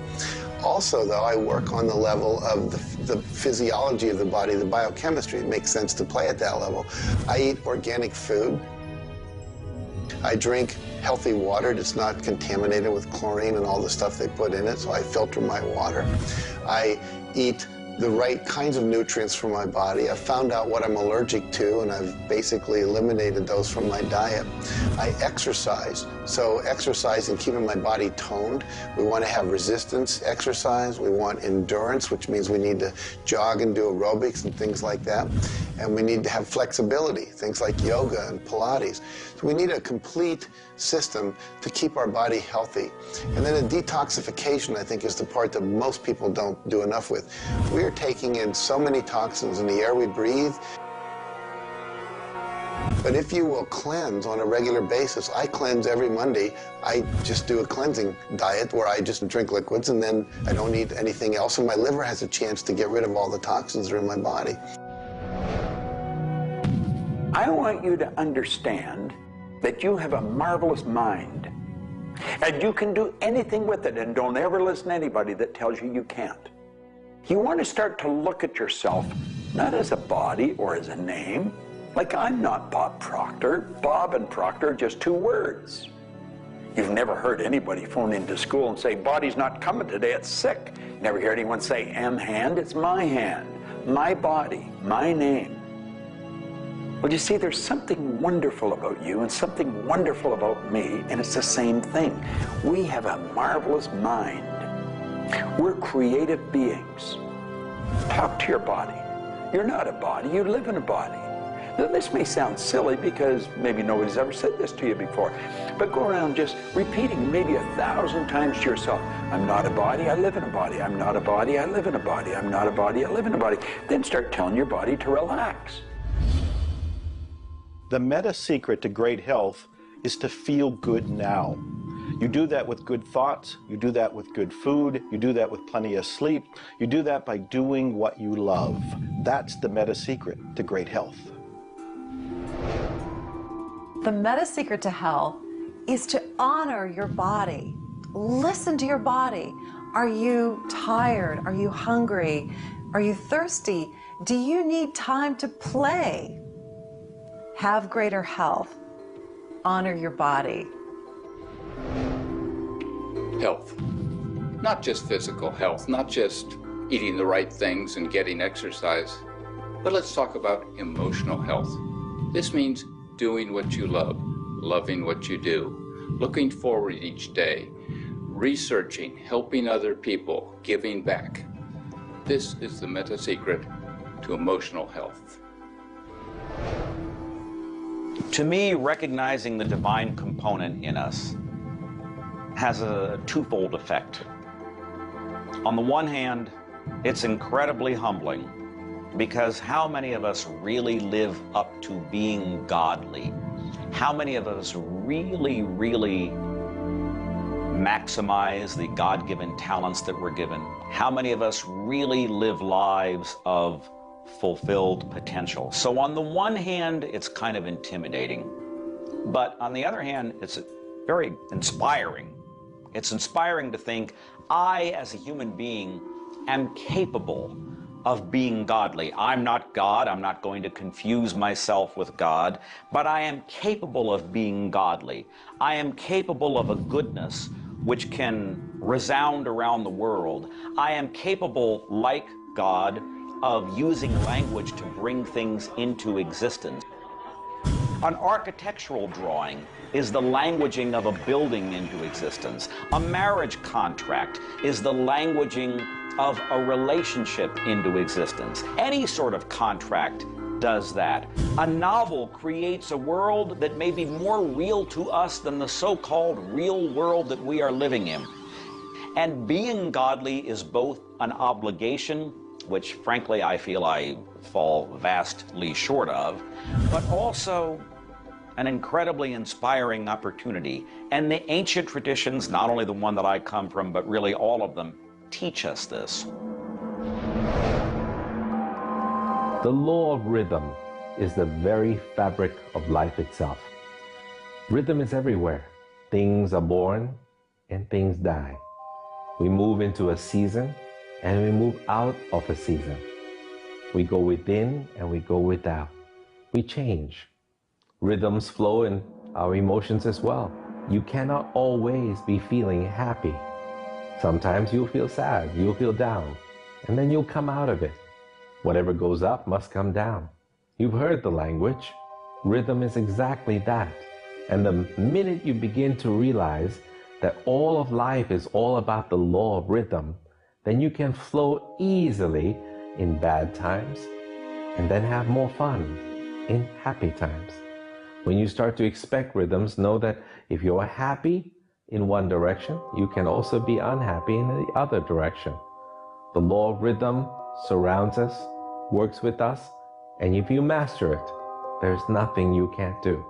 Also, though, I work on the level of the physiology of the body, the biochemistry. It makes sense to play at that level. I eat organic food. I drink healthy water that's not contaminated with chlorine and all the stuff they put in it, so I filter my water. I eat the right kinds of nutrients for my body. I've found out what I'm allergic to, and I've basically eliminated those from my diet. I exercise, so exercise and keeping my body toned. We want to have resistance exercise. We want endurance, which means we need to jog and do aerobics and things like that. And we need to have flexibility, things like yoga and Pilates. So we need a complete system to keep our body healthy. And then a detoxification, I think, is the part that most people don't do enough with. We're taking in so many toxins in the air we breathe. But if you will cleanse on a regular basis, I cleanse every Monday. I just do a cleansing diet where I just drink liquids and then I don't eat anything else, and my liver has a chance to get rid of all the toxins that are in my body. I want you to understand that you have a marvelous mind and you can do anything with it, and don't ever listen to anybody that tells you you can't. You want to start to look at yourself not as a body or as a name. Like, I'm not Bob Proctor. Bob and Proctor are just two words. You've never heard anybody phone into school and say, body's not coming today, it's sick. Never hear anyone say, hand, it's my hand, my body, my name. Well, you see, there's something wonderful about you and something wonderful about me, and it's the same thing. We have a marvelous mind. We're creative beings. Talk to your body. You're not a body, you live in a body. Now, this may sound silly because maybe nobody's ever said this to you before, but go around just repeating maybe 1,000 times to yourself, I'm not a body, I live in a body. I'm not a body, I live in a body. I'm not a body, I live in a body. Then start telling your body to relax. The meta secret to great health is to feel good now. You do that with good thoughts, you do that with good food, you do that with plenty of sleep, you do that by doing what you love. That's the meta secret to great health. The meta secret to health is to honor your body. Listen to your body. Are you tired? Are you hungry? Are you thirsty? Do you need time to play? Have greater health. Honor your body. Health. Not just physical health, not just eating the right things and getting exercise, but let's talk about emotional health. This means doing what you love, loving what you do, looking forward each day, researching, helping other people, giving back. This is the meta secret to emotional health. To me, recognizing the divine component in us has a twofold effect. On the one hand, it's incredibly humbling because how many of us really live up to being godly? How many of us really maximize the God-given talents that we're given? How many of us really live lives of fulfilled potential? So on the one hand, it's kind of intimidating, but on the other hand, it's very inspiring. It's inspiring to think, I, as a human being, am capable of being godly. I'm not God. I'm not going to confuse myself with God, but I am capable of being godly. I am capable of a goodness which can resound around the world. I am capable, like God, of using language to bring things into existence. An architectural drawing is the languaging of a building into existence. A marriage contract is the languaging of a relationship into existence. Any sort of contract does that. A novel creates a world that may be more real to us than the so-called real world that we are living in. And being godly is both an obligation, which frankly I feel I fall vastly short of, but also an incredibly inspiring opportunity. And the ancient traditions, not only the one that I come from, but really all of them, teach us this. The law of rhythm is the very fabric of life itself. Rhythm is everywhere. Things are born and things die. We move into a season and we move out of a season. We go within and we go without. We change. Rhythms flow in our emotions as well. You cannot always be feeling happy. Sometimes you'll feel sad, you'll feel down, and then you'll come out of it. Whatever goes up must come down. You've heard the language. Rhythm is exactly that. And the minute you begin to realize that all of life is all about the law of rhythm, then you can flow easily in bad times and then have more fun in happy times. When you start to expect rhythms, know that if you're happy in one direction, you can also be unhappy in the other direction. The law of rhythm surrounds us, works with us, and if you master it, there's nothing you can't do.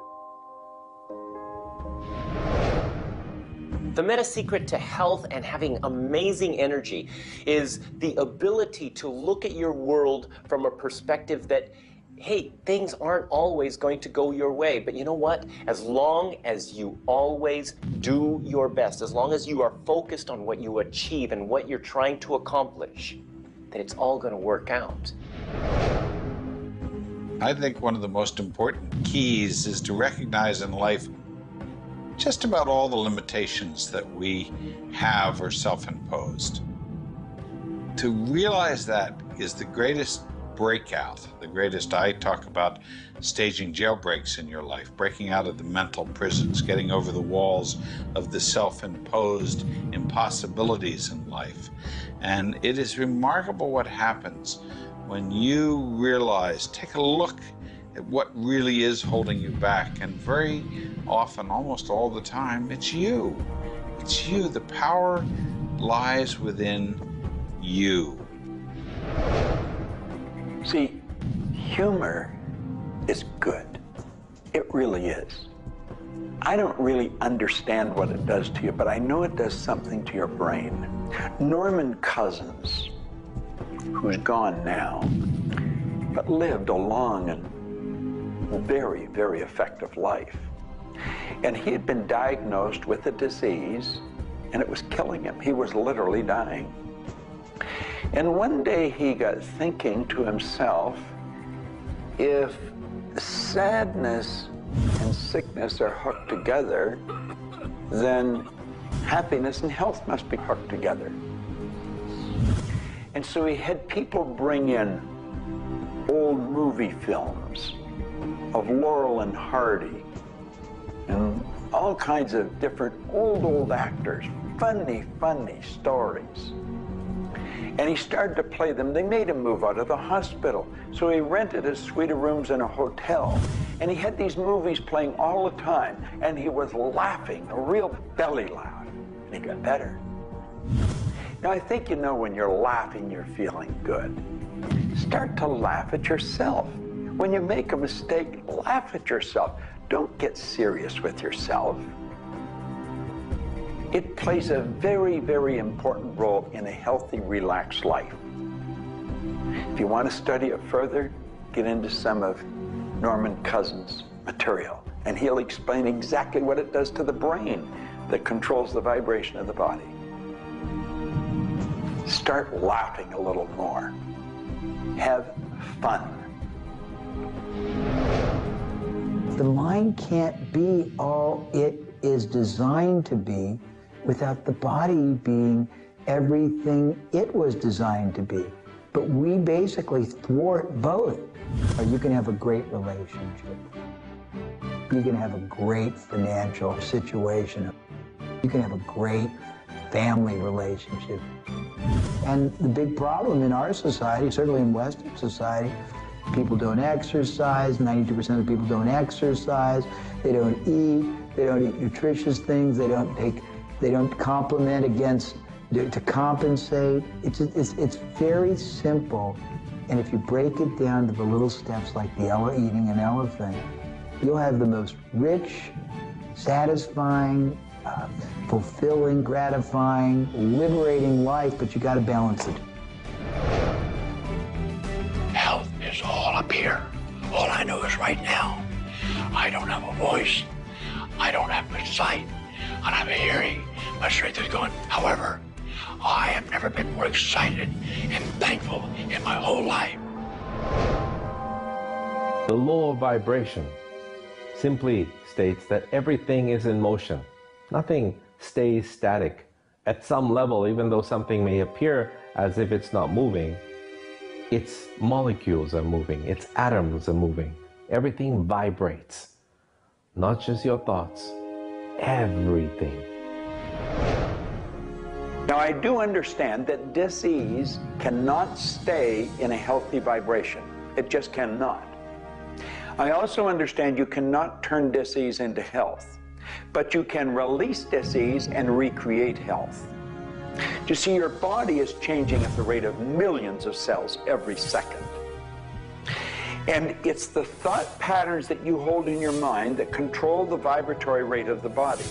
The meta secret to health and having amazing energy is the ability to look at your world from a perspective that, hey, things aren't always going to go your way, but you know what? As long as you always do your best, as long as you are focused on what you achieve and what you're trying to accomplish, then it's all going to work out. I think one of the most important keys is to recognize in life just about all the limitations that we have are self-imposed. To realize that is the greatest breakout, the greatest. I talk about staging jailbreaks in your life, breaking out of the mental prisons, getting over the walls of the self-imposed impossibilities in life. And it is remarkable what happens when you realize, take a look at what really is holding you back. And very often, almost all the time, it's you. It's you. The power lies within you. See, humor is good. It really is. I don't really understand what it does to you, but I know it does something to your brain. Norman Cousins, who's gone now, but lived a long and very, very effective life. And he had been diagnosed with a disease, and it was killing him. He was literally dying. And one day he got thinking to himself, if sadness and sickness are hooked together, then happiness and health must be hooked together. And so he had people bring in old movie films of Laurel and Hardy and all kinds of different old actors, funny stories. And he started to play them. They made him move out of the hospital. So he rented a suite of rooms in a hotel. And he had these movies playing all the time. And he was laughing, a real belly laugh. And he got better. Now, I think you know when you're laughing, you're feeling good. Start to laugh at yourself. When you make a mistake, laugh at yourself. Don't get serious with yourself. It plays a very, very important role in a healthy, relaxed life. If you want to study it further, get into some of Norman Cousins' material, and he'll explain exactly what it does to the brain that controls the vibration of the body. Start laughing a little more. Have fun. The mind can't be all it is designed to be without the body being everything it was designed to be. But we basically thwart both. Or you can have a great relationship. You can have a great financial situation. You can have a great family relationship. And the big problem in our society, certainly in Western society, people don't exercise, 92% of the people don't exercise, they don't eat nutritious things, they don't complement to compensate. It's very simple. And if you break it down to the little steps like eating an elephant, you'll have the most rich, satisfying, fulfilling, gratifying, liberating life, but you got to balance it. Health is all up here. All I know is right now. I don't have a voice. I don't have good sight. I don't have a hearing. My strength is gone. However, I have never been more excited and thankful in my whole life. The law of vibration simply states that everything is in motion. Nothing stays static. At some level, even though something may appear as if it's not moving, its molecules are moving, its atoms are moving. Everything vibrates. Not just your thoughts, everything. Now, I do understand that disease cannot stay in a healthy vibration. It just cannot. I also understand you cannot turn disease into health, but you can release disease and recreate health. You see, your body is changing at the rate of millions of cells every second. And it's the thought patterns that you hold in your mind that control the vibratory rate of the body.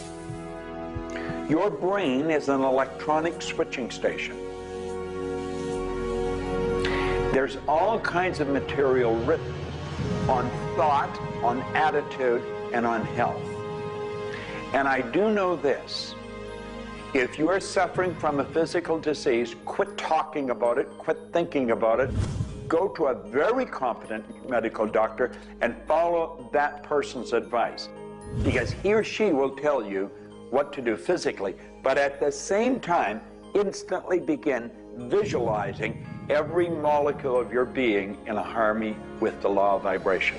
Your brain is an electronic switching station. There's all kinds of material written on thought, on attitude, and on health. And I do know this. If you are suffering from a physical disease, quit talking about it, quit thinking about it. Go to a very competent medical doctor and follow that person's advice, because he or she will tell you what to do physically, but at the same time, instantly begin visualizing every molecule of your being in a harmony with the law of vibration.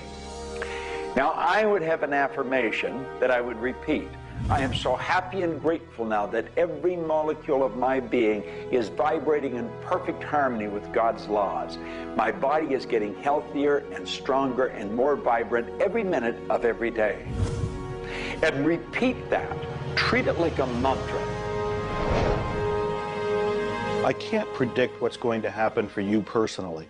Now, I would have an affirmation that I would repeat. I am so happy and grateful now that every molecule of my being is vibrating in perfect harmony with God's laws. My body is getting healthier and stronger and more vibrant every minute of every day. And repeat that. Treat it like a mantra. I can't predict what's going to happen for you personally,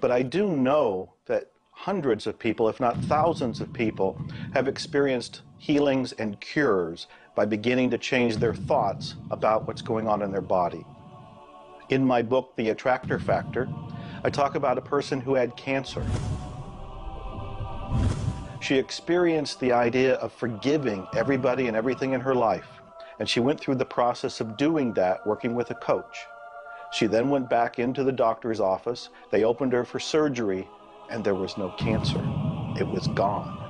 but I do know that hundreds of people, if not thousands of people, have experienced healings and cures by beginning to change their thoughts about what's going on in their body. In my book, The Attractor Factor, I talk about a person who had cancer. She experienced the idea of forgiving everybody and everything in her life, and she went through the process of doing that, working with a coach. She then went back into the doctor's office. They opened her for surgery, and there was no cancer. It was gone.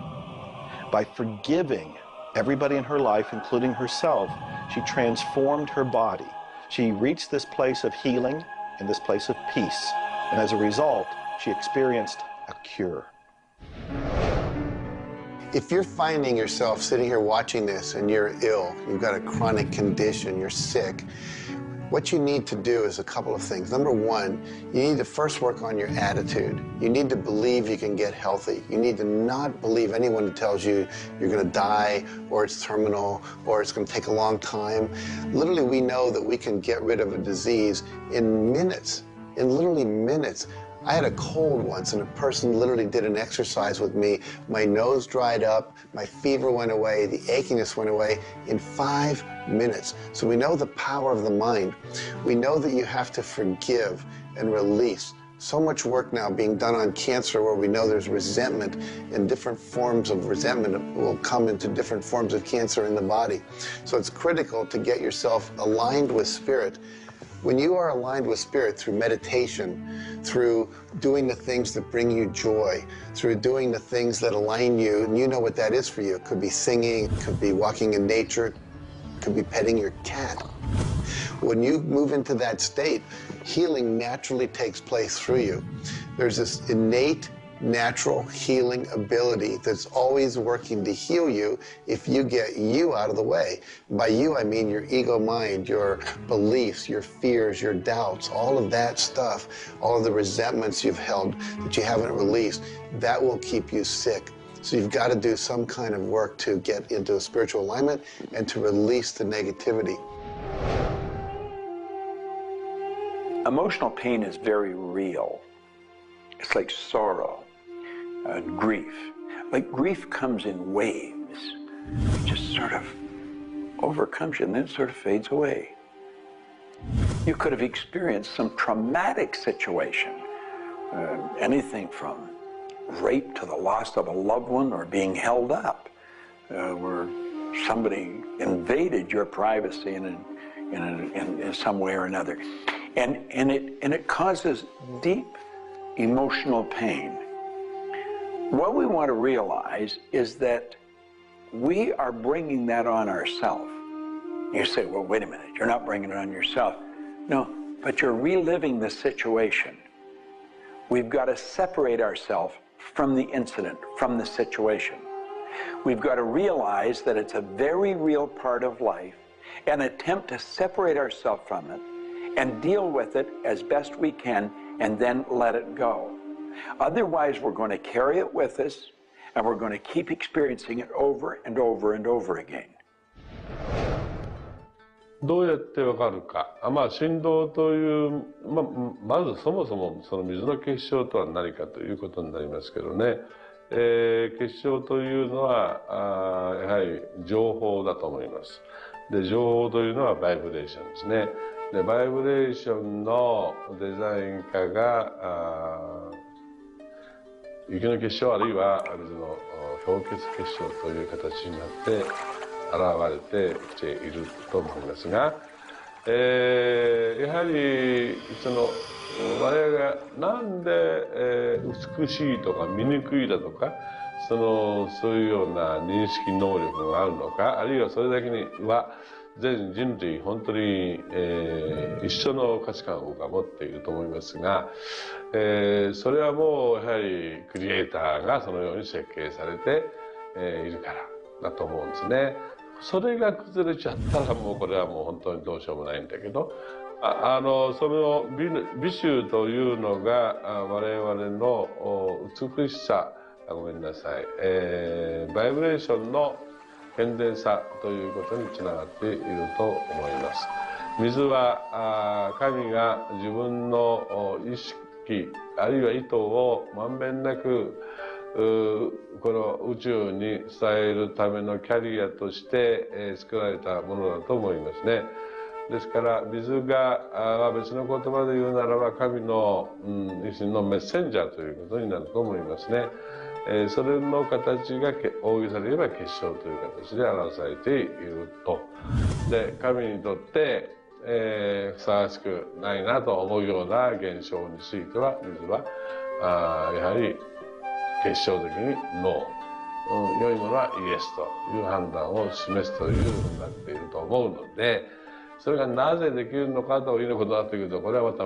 By forgiving everybody in her life, including herself, she transformed her body. She reached this place of healing and this place of peace. And as a result, she experienced a cure. If you're finding yourself sitting here watching this and you're ill, you've got a chronic condition, you're sick, what you need to do is a couple of things. Number one, you need to first work on your attitude. You need to believe you can get healthy. You need to not believe anyone who tells you you're going to die, or it's terminal, or it's going to take a long time. Literally, we know that we can get rid of a disease in minutes, in literally minutes. I had a cold once, and a person literally did an exercise with me. My nose dried up, my fever went away, the achiness went away in 5 minutes. So we know the power of the mind. We know that you have to forgive and release. So much work now being done on cancer where we know there's resentment, and different forms of resentment will come into different forms of cancer in the body. So it's critical to get yourself aligned with spirit. When you are aligned with spirit through meditation, through doing the things that bring you joy, through doing the things that align you, and you know what that is for you. It could be singing, it could be walking in nature, it could be petting your cat. When you move into that state, healing naturally takes place through you. There's this innate, natural healing ability that's always working to heal you if you get you out of the way. By you, I mean your ego mind, your beliefs, your fears, your doubts, all of that stuff, all of the resentments you've held that you haven't released, that will keep you sick. So you've got to do some kind of work to get into a spiritual alignment and to release the negativity. Emotional pain is very real. It's like sorrow. Grief. Like grief comes in waves. It just sort of overcomes you and then it sort of fades away. You could have experienced some traumatic situation, anything from rape to the loss of a loved one or being held up, where somebody invaded your privacy in some way or another. And it causes deep emotional pain. What we want to realize is that we are bringing that on ourselves. You say, well, wait a minute, you're not bringing it on yourself. No, but you're reliving the situation. We've got to separate ourselves from the incident, from the situation. We've got to realize that it's a very real part of life and attempt to separate ourselves from it and deal with it as best we can and then let it go. Otherwise, we're going to carry it with us, and we're going to keep experiencing it over and over and over again. どうやってわかるか。振動という、まずそもそもその水の結晶とは何かということになりますけどね。結晶というのはやはり情報だと思います。で、情報というのはバイブレーションですね。で、バイブレーションのデザイン家が雪の結晶あるいは水の氷結結晶という形になって現れてきていると思いますが、やはり我々がなんで美しいとか醜いだとかそういうような認識能力があるのか、あるいはそれだけには全人類本当に、一緒の価値観を僕は持っていると思いますが、それはもうやはりクリエイターがそのように設計されて、いるからだと思うんですね。それが崩れちゃったらもうこれはもう本当にどうしようもないんだけど、その美醜というのが我々の美しさ、ごめんなさい、バイブレーションの健全さということにつながっていると思います。水は神が自分の意識あるいは意図をまんべんなくこの宇宙に伝えるためのキャリアとして、作られたものだと思いますね。ですから水が別の言葉で言うならば神の、一種のメッセンジャーということになると思いますね。それの形が大げさで言えば結晶という形で表されていると。で神にとってふさわしくないなと思うような現象については水はやはり結晶的にノー、良いものはイエスという判断を示すというふうになっていると思うので、それがなぜできるのかということになってくると、これはまた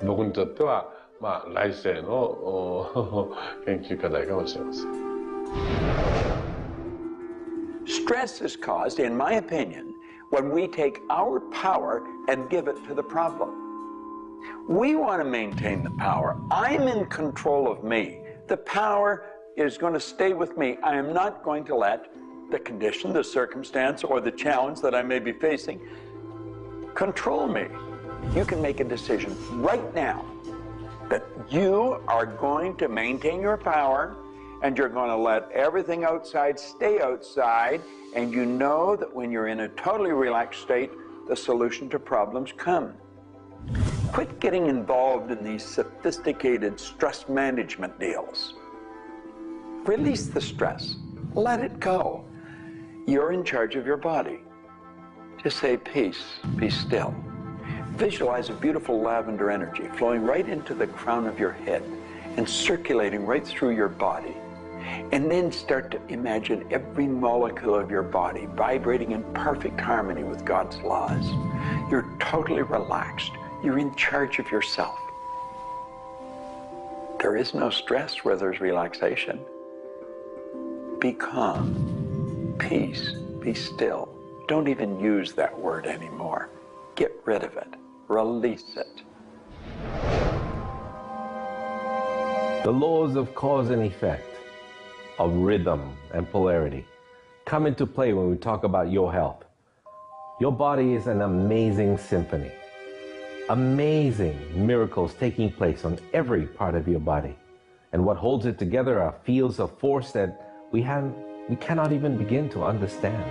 僕にとっては来世の研究課題かもしれません。Stress is caused, in my opinion, when we take our power and give it to the problem. We want to maintain the power. I'm in control of me. The power is going to stay with me. I am not going to let the condition, the circumstance, or the challenge that I may be facing control me. You can make a decision right now that you are going to maintain your power and you're going to let everything outside stay outside, and you know that when you're in a totally relaxed state, the solution to problems come. Quit getting involved in these sophisticated stress management deals. Release the stress. Let it go. You're in charge of your body. Just say, peace, be still. Visualize a beautiful lavender energy flowing right into the crown of your head and circulating right through your body. And then start to imagine every molecule of your body vibrating in perfect harmony with God's laws. You're totally relaxed. You're in charge of yourself. There is no stress where there's relaxation. Be calm, peace, be still. Don't even use that word anymore. Get rid of it. Release it. The laws of cause and effect, of rhythm and polarity, come into play when we talk about your health. Your body is an amazing symphony. Amazing miracles taking place on every part of your body. And what holds it together are fields of force that we cannot even begin to understand.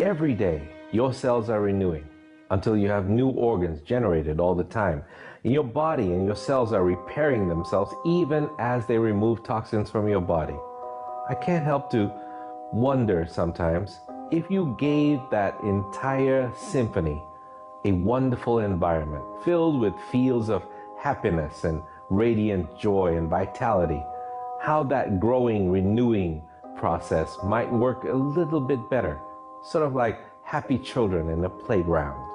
Every day, your cells are renewing until you have new organs generated all the time. And your body and your cells are repairing themselves even as they remove toxins from your body. I can't help to wonder sometimes if you gave that entire symphony a wonderful environment filled with fields of happiness and radiant joy and vitality, how that growing, renewing process might work a little bit better, sort of like happy children in a playground.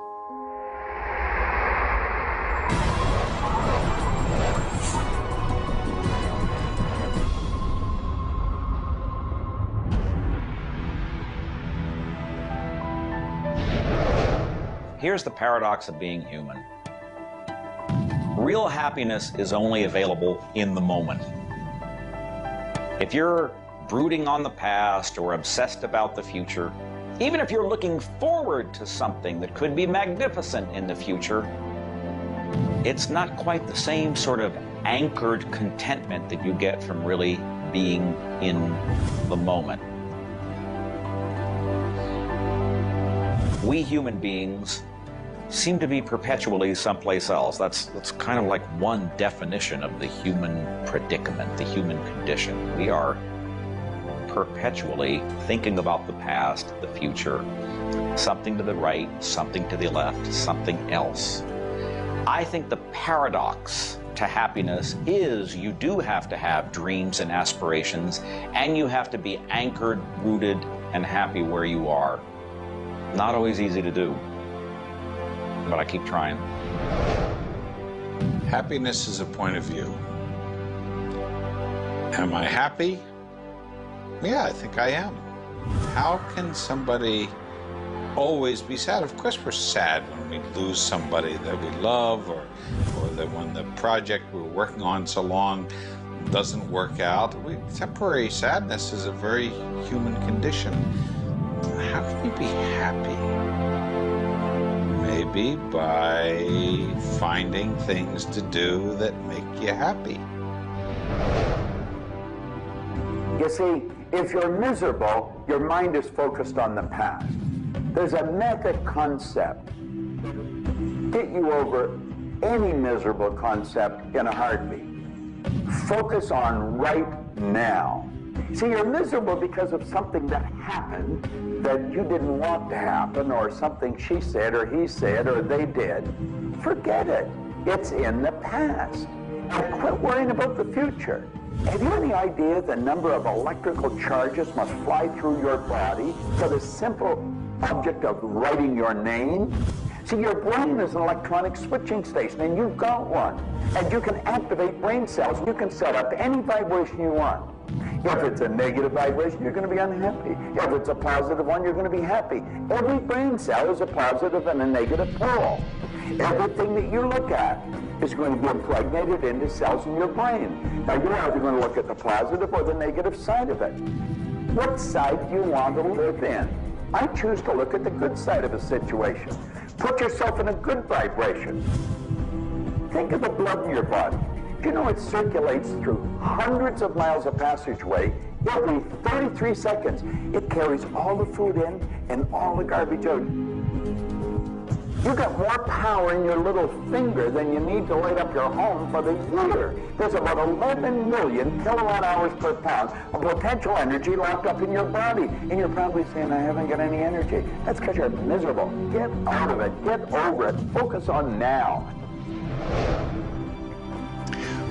Here's the paradox of being human. Real happiness is only available in the moment. If you're brooding on the past or obsessed about the future, even if you're looking forward to something that could be magnificent in the future, it's not quite the same sort of anchored contentment that you get from really being in the moment. We human beings seem to be perpetually someplace else. That's kind of like one definition of the human predicament, the human condition. We are perpetually thinking about the past, the future, something to the right, something to the left, something else. I think the paradox to happiness is you do have to have dreams and aspirations, and you have to be anchored, rooted, and happy where you are. Not always easy to do, but I keep trying. Happiness is a point of view. Am I happy? Yeah, I think I am. How can somebody always be sad? Of course we're sad when we lose somebody that we love, or that when the project we're working on so long doesn't work out. Temporary sadness is a very human condition. How can you be happy? Maybe by finding things to do that make you happy. You see, if you're miserable, your mind is focused on the past. There's a method concept. Get you over any miserable concept in a heartbeat. Focus on right now. See, you're miserable because of something that happened that you didn't want to happen, or something she said or he said or they did. Forget it. It's in the past. And quit worrying about the future. Have you any idea the number of electrical charges must fly through your body for the simple object of writing your name? See, your brain is an electronic switching station, and you've got one. And you can activate brain cells. You can set up any vibration you want. If it's a negative vibration, you're going to be unhappy. If it's a positive one, you're going to be happy. Every brain cell is a positive and a negative pole. Everything that you look at is going to be impregnated into cells in your brain. Now, you're either going to look at the positive or the negative side of it. What side do you want to live in? I choose to look at the good side of a situation. Put yourself in a good vibration. Think of the blood in your body. Do you know it circulates through hundreds of miles of passageway every 33 seconds? It carries all the food in and all the garbage out. You've got more power in your little finger than you need to light up your home for the year. There's about 11 million kilowatt hours per pound of potential energy locked up in your body. And you're probably saying, I haven't got any energy. That's because you're miserable. Get out of it. Get over it. Focus on now.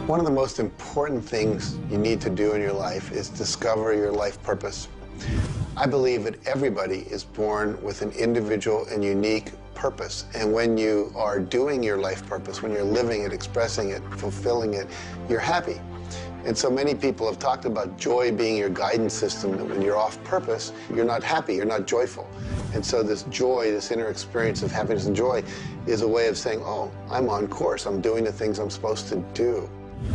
One of the most important things you need to do in your life is discover your life purpose. I believe that everybody is born with an individual and unique purpose. And when you are doing your life purpose, when you're living it, expressing it, fulfilling it, you're happy. And so many people have talked about joy being your guidance system, that when you're off purpose, you're not happy, you're not joyful. And so this joy, this inner experience of happiness and joy is a way of saying, oh, I'm on course, I'm doing the things I'm supposed to do.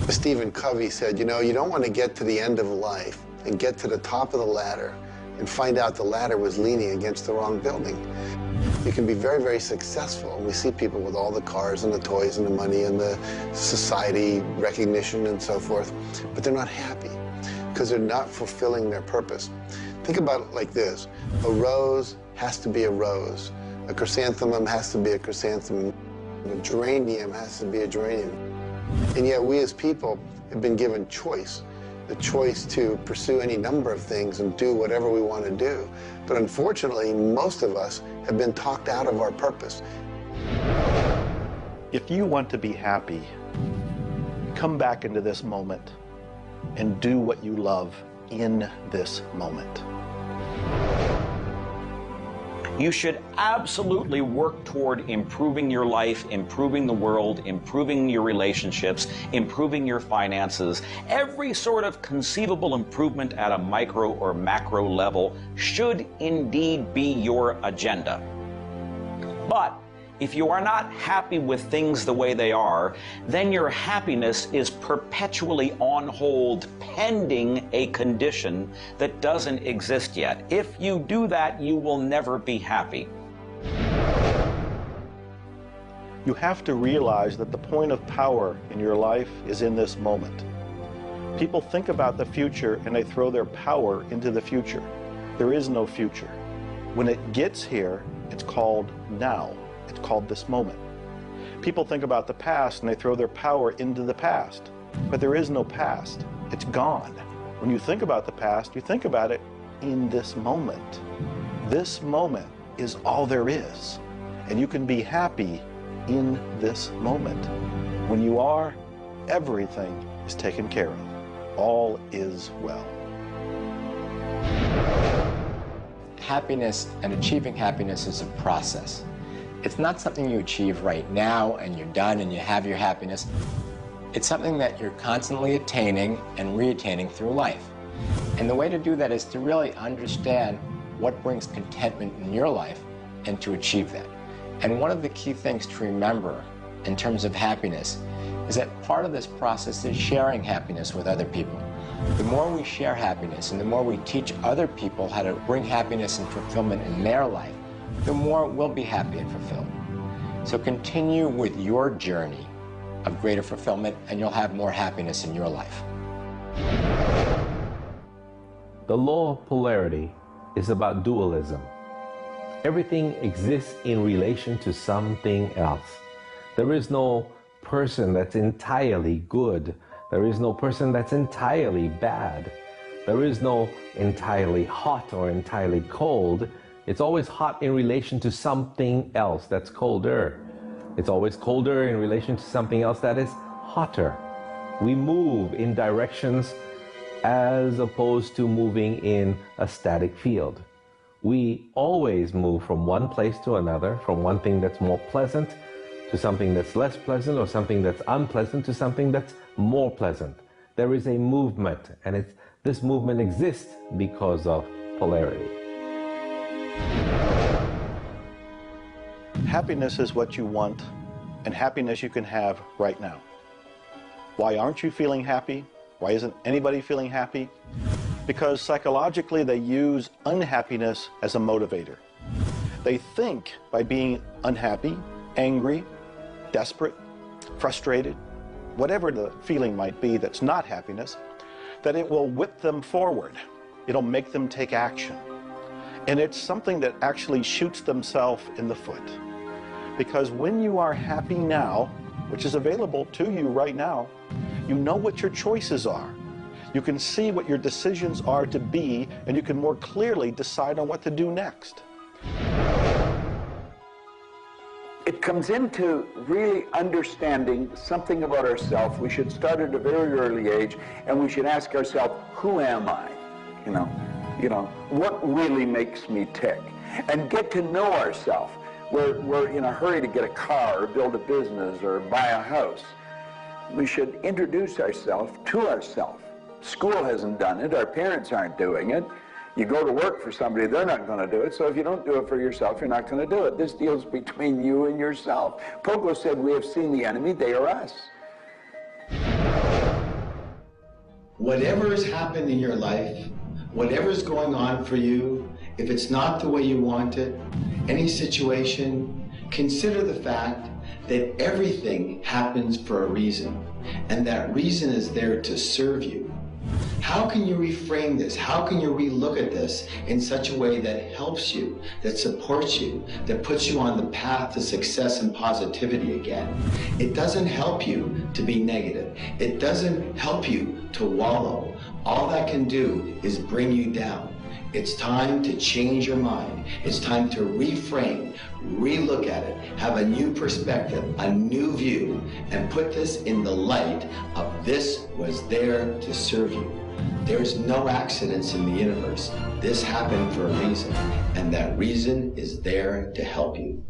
Stephen Covey said, you know, you don't want to get to the end of life and get to the top of the ladder and find out the ladder was leaning against the wrong building. You can be very, very successful. And we see people with all the cars and the toys and the money and the society recognition and so forth, but they're not happy because they're not fulfilling their purpose. Think about it like this. A rose has to be a rose. A chrysanthemum has to be a chrysanthemum. A geranium has to be a geranium. And yet we as people have been given choice. The choice to pursue any number of things and do whatever we want to do. But unfortunately, most of us have been talked out of our purpose. If you want to be happy, come back into this moment and do what you love in this moment. You should absolutely work toward improving your life, improving the world, improving your relationships, improving your finances. Every sort of conceivable improvement at a micro or macro level should indeed be your agenda. But if you are not happy with things the way they are, then your happiness is perpetually on hold pending a condition that doesn't exist yet. If you do that, you will never be happy. You have to realize that the point of power in your life is in this moment. People think about the future and they throw their power into the future. There is no future. When it gets here, it's called now. It's called this moment. People think about the past and they throw their power into the past. But there is no past. It's gone. When you think about the past, you think about it in this moment. This moment is all there is. And you can be happy in this moment. When you are, everything is taken care of. All is well. Happiness and achieving happiness is a process. It's not something you achieve right now and you're done and you have your happiness. It's something that you're constantly attaining and re-attaining through life. And the way to do that is to really understand what brings contentment in your life and to achieve that. And one of the key things to remember in terms of happiness is that part of this process is sharing happiness with other people. The more we share happiness and the more we teach other people how to bring happiness and fulfillment in their life, the more we'll be happy and fulfilled. So continue with your journey of greater fulfillment, and you'll have more happiness in your life. The law of polarity is about dualism. Everything exists in relation to something else. There is no person that's entirely good. There is no person that's entirely bad. There is no entirely hot or entirely cold. It's always hot in relation to something else that's colder. It's always colder in relation to something else that is hotter. We move in directions as opposed to moving in a static field. We always move from one place to another, from one thing that's more pleasant to something that's less pleasant, or something that's unpleasant to something that's more pleasant. There is a movement, and this movement exists because of polarity. Happiness is what you want, and happiness you can have right now. Why aren't you feeling happy? Why isn't anybody feeling happy? Because psychologically they use unhappiness as a motivator. They think by being unhappy, angry, desperate, frustrated, whatever the feeling might be that's not happiness, that it will whip them forward. It'll make them take action. And it's something that actually shoots themselves in the foot. Because when you are happy now, which is available to you right now, you know what your choices are. You can see what your decisions are to be, and you can more clearly decide on what to do next. It comes into really understanding something about ourselves. We should start at a very early age, and we should ask ourselves, who am I? You know, what really makes me tick? And get to know ourselves. We're in a hurry to get a car or build a business or buy a house. We should introduce ourselves to ourselves. School hasn't done it. Our parents aren't doing it. You go to work for somebody, they're not going to do it. So if you don't do it for yourself, you're not going to do it. This deals between you and yourself. Pogo said, we have seen the enemy, they are us. Whatever has happened in your life, whatever's going on for you, if it's not the way you want it, any situation, consider the fact that everything happens for a reason, and that reason is there to serve you. How can you reframe this? How can you relook at this in such a way that helps you, that supports you, that puts you on the path to success and positivity again? It doesn't help you to be negative. It doesn't help you to wallow. All that can do is bring you down. It's time to change your mind. It's time to reframe, relook at it, have a new perspective, a new view, and put this in the light of this was there to serve you. There's no accidents in the universe. This happened for a reason, and that reason is there to help you.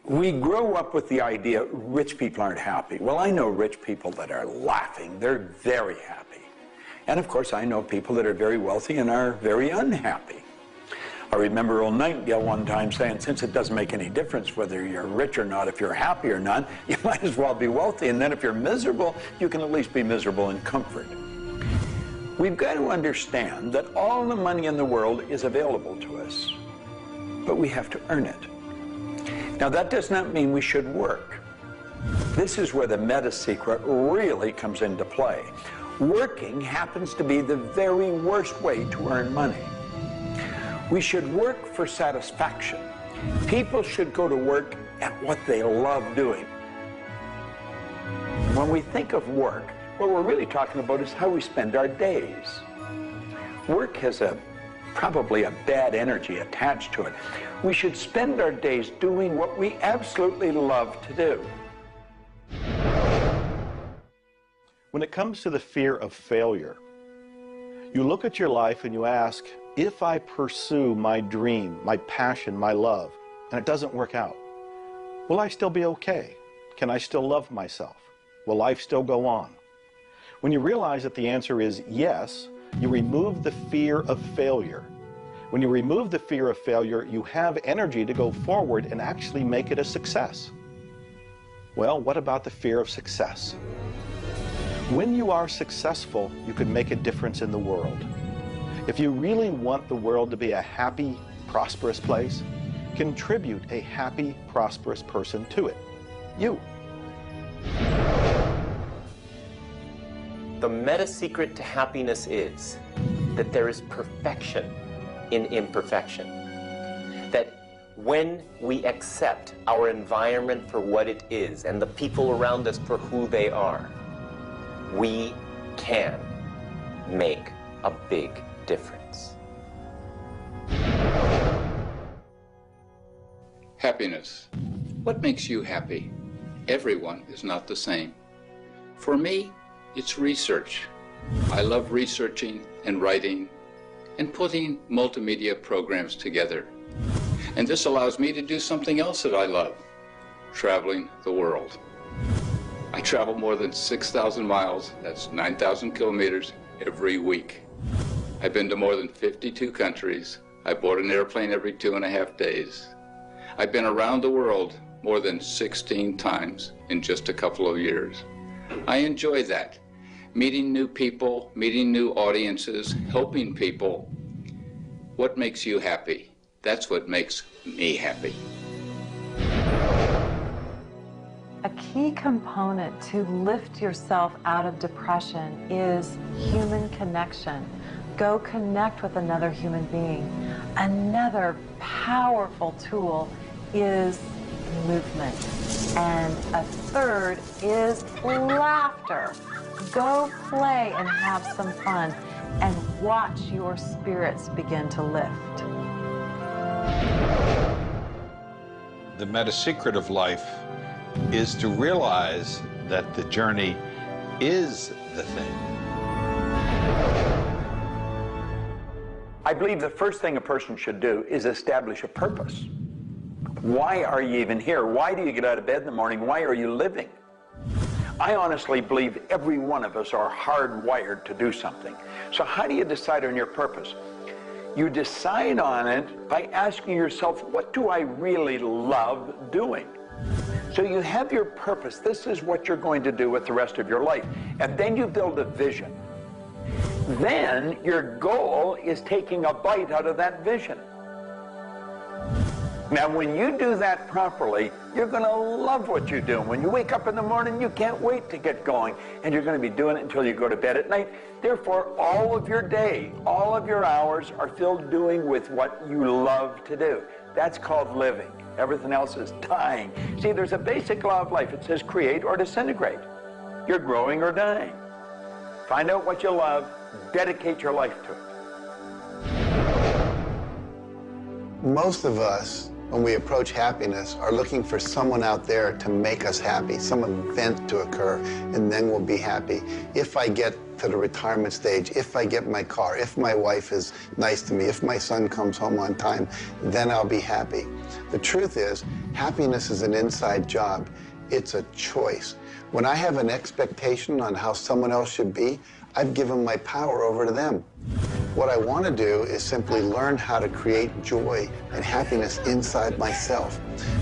We grow up with the idea rich people aren't happy. Well, I know rich people that are laughing. They're very happy. And of course, I know people that are very wealthy and are very unhappy. I remember Earl Nightingale one time saying, since it doesn't make any difference whether you're rich or not, if you're happy or not, you might as well be wealthy. And then if you're miserable, you can at least be miserable in comfort. We've got to understand that all the money in the world is available to us, but we have to earn it. Now, that does not mean we should work. This is where the meta secret really comes into play. Working happens to be the very worst way to earn money. We should work for satisfaction. People should go to work at what they love doing. When we think of work, what we're really talking about is how we spend our days. Work has probably a bad energy attached to it. We should spend our days doing what we absolutely love to do. When it comes to the fear of failure, you look at your life and you ask, if I pursue my dream, my passion, my love, and it doesn't work out, will I still be okay? Can I still love myself? Will life still go on? When you realize that the answer is yes, you remove the fear of failure. When you remove the fear of failure, you have energy to go forward and actually make it a success. Well, what about the fear of success? When you are successful, you can make a difference in the world. If you really want the world to be a happy, prosperous place, Contribute a happy, prosperous person to it. You. The meta secret to happiness is that there is perfection in imperfection. That when we accept our environment for what it is and the people around us for who they are, we can make a big difference. Happiness. What makes you happy? Everyone is not the same. For me, it's research. I love researching and writing and putting multimedia programs together. And this allows me to do something else that I love, traveling the world. I travel more than 6,000 miles, that's 9,000 kilometers, every week. I've been to more than 52 countries. I board an airplane every 2.5 days. I've been around the world more than 16 times in just a couple of years. I enjoy that. Meeting new people, meeting new audiences, helping people. What makes you happy? That's what makes me happy. A key component to lift yourself out of depression is human connection. Go connect with another human being. Another powerful tool is movement. And a third is laughter. Go play and have some fun and watch your spirits begin to lift. The meta secret of life is to realize that the journey is the thing. I believe the first thing a person should do is establish a purpose. Why are you even here? Why do you get out of bed in the morning? Why are you living? I honestly believe every one of us are hardwired to do something. So how do you decide on your purpose? You decide on it by asking yourself, what do I really love doing? So you have your purpose. This is what you're going to do with the rest of your life. And then you build a vision. Then your goal is taking a bite out of that vision. Now, when you do that properly, you're going to love what you do. When you wake up in the morning, you can't wait to get going. And you're going to be doing it until you go to bed at night. Therefore, all of your day, all of your hours are filled doing with what you love to do. That's called living. Everything else is dying. See, there's a basic law of life. It says create or disintegrate. You're growing or dying. Find out what you love, dedicate your life to it. Most of us, when we approach happiness, are looking for someone out there to make us happy, some event to occur, and then we'll be happy. If I get to the retirement stage, if I get my car, if my wife is nice to me, if my son comes home on time, then I'll be happy. The truth is, happiness is an inside job. It's a choice. When I have an expectation on how someone else should be, I've given my power over to them. What I want to do is simply learn how to create joy and happiness inside myself.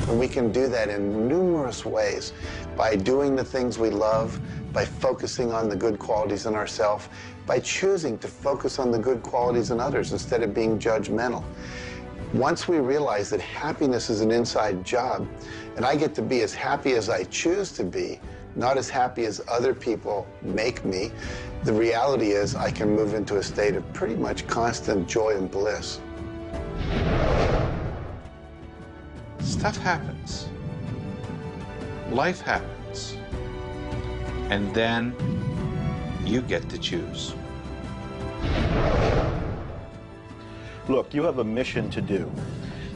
And we can do that in numerous ways, by doing the things we love, by focusing on the good qualities in ourselves, by choosing to focus on the good qualities in others instead of being judgmental. Once we realize that happiness is an inside job, and I get to be as happy as I choose to be, not as happy as other people make me, the reality is I can move into a state of pretty much constant joy and bliss. Stuff happens. Life happens. And then you get to choose. Look, you have a mission to do.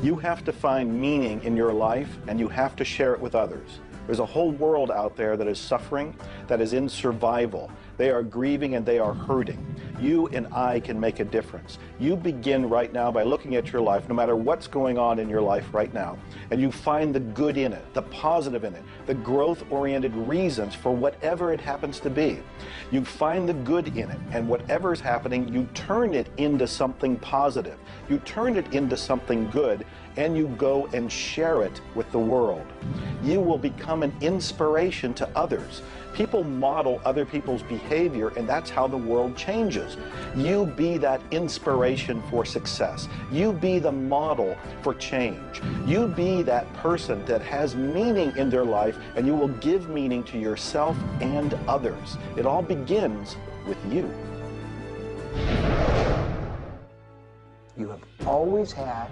You have to find meaning in your life, and you have to share it with others. There's a whole world out there that is suffering, that is in survival. They are grieving and they are hurting. You and I can make a difference. You begin right now by looking at your life, no matter what's going on in your life right now, and you find the good in it, the positive in it, the growth-oriented reasons for whatever it happens to be. You find the good in it, and whatever is happening, you turn it into something positive. You turn it into something good, and you go and share it with the world. You will become an inspiration to others, People model other people's behavior, and that's how the world changes. You be that inspiration for success. You be the model for change. You be that person that has meaning in their life, and you will give meaning to yourself and others. It all begins with you. You have always had,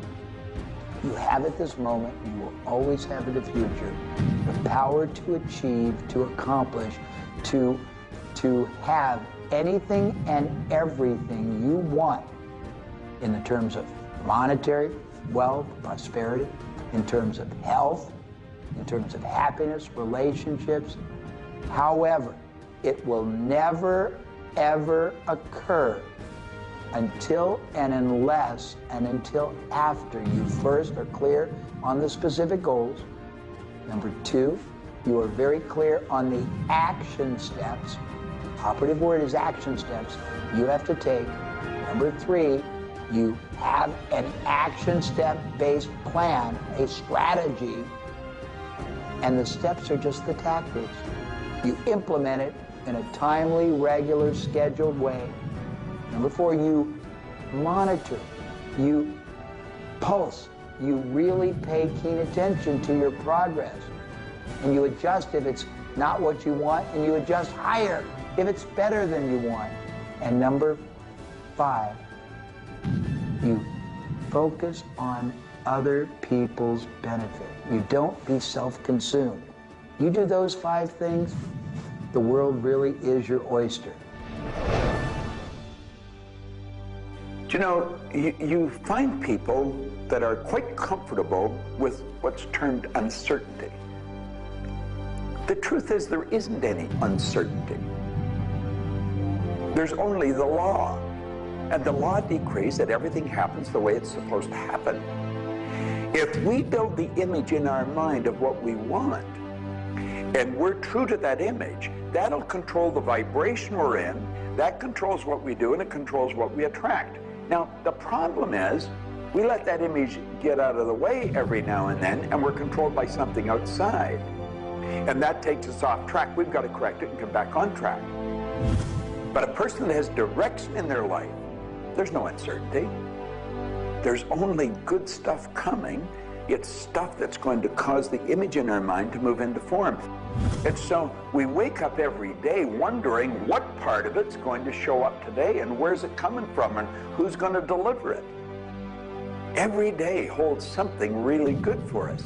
you have at this moment, you will always have in the future, the power to achieve, to accomplish, to have anything and everything you want in the terms of monetary wealth, prosperity, in terms of health, in terms of happiness, relationships. However, it will never, ever occur until and unless and until after you first are clear on the specific goals. Number two, you are very clear on the action steps. Operative word is action steps you have to take. Number three, you have an action step-based plan, a strategy, and the steps are just the tactics. You implement it in a timely, regular, scheduled way. Number four, you monitor, you pulse, you really pay keen attention to your progress. And you adjust if it's not what you want, and you adjust higher if it's better than you want. And number five, you focus on other people's benefit. You don't be self-consumed. You do those five things, the world really is your oyster. You know, you find people that are quite comfortable with what's termed uncertainty. The truth is there isn't any uncertainty. There's only the law. And the law decrees that everything happens the way it's supposed to happen. If we build the image in our mind of what we want, and we're true to that image, that'll control the vibration we're in, that controls what we do, and it controls what we attract. Now, the problem is, we let that image get out of the way every now and then, and we're controlled by something outside. And that takes us off track. We've got to correct it and come back on track. But a person that has direction in their life, there's no uncertainty. There's only good stuff coming. It's stuff that's going to cause the image in our mind to move into form. And so we wake up every day wondering what part of it's going to show up today and where's it coming from and who's going to deliver it. Every day holds something really good for us.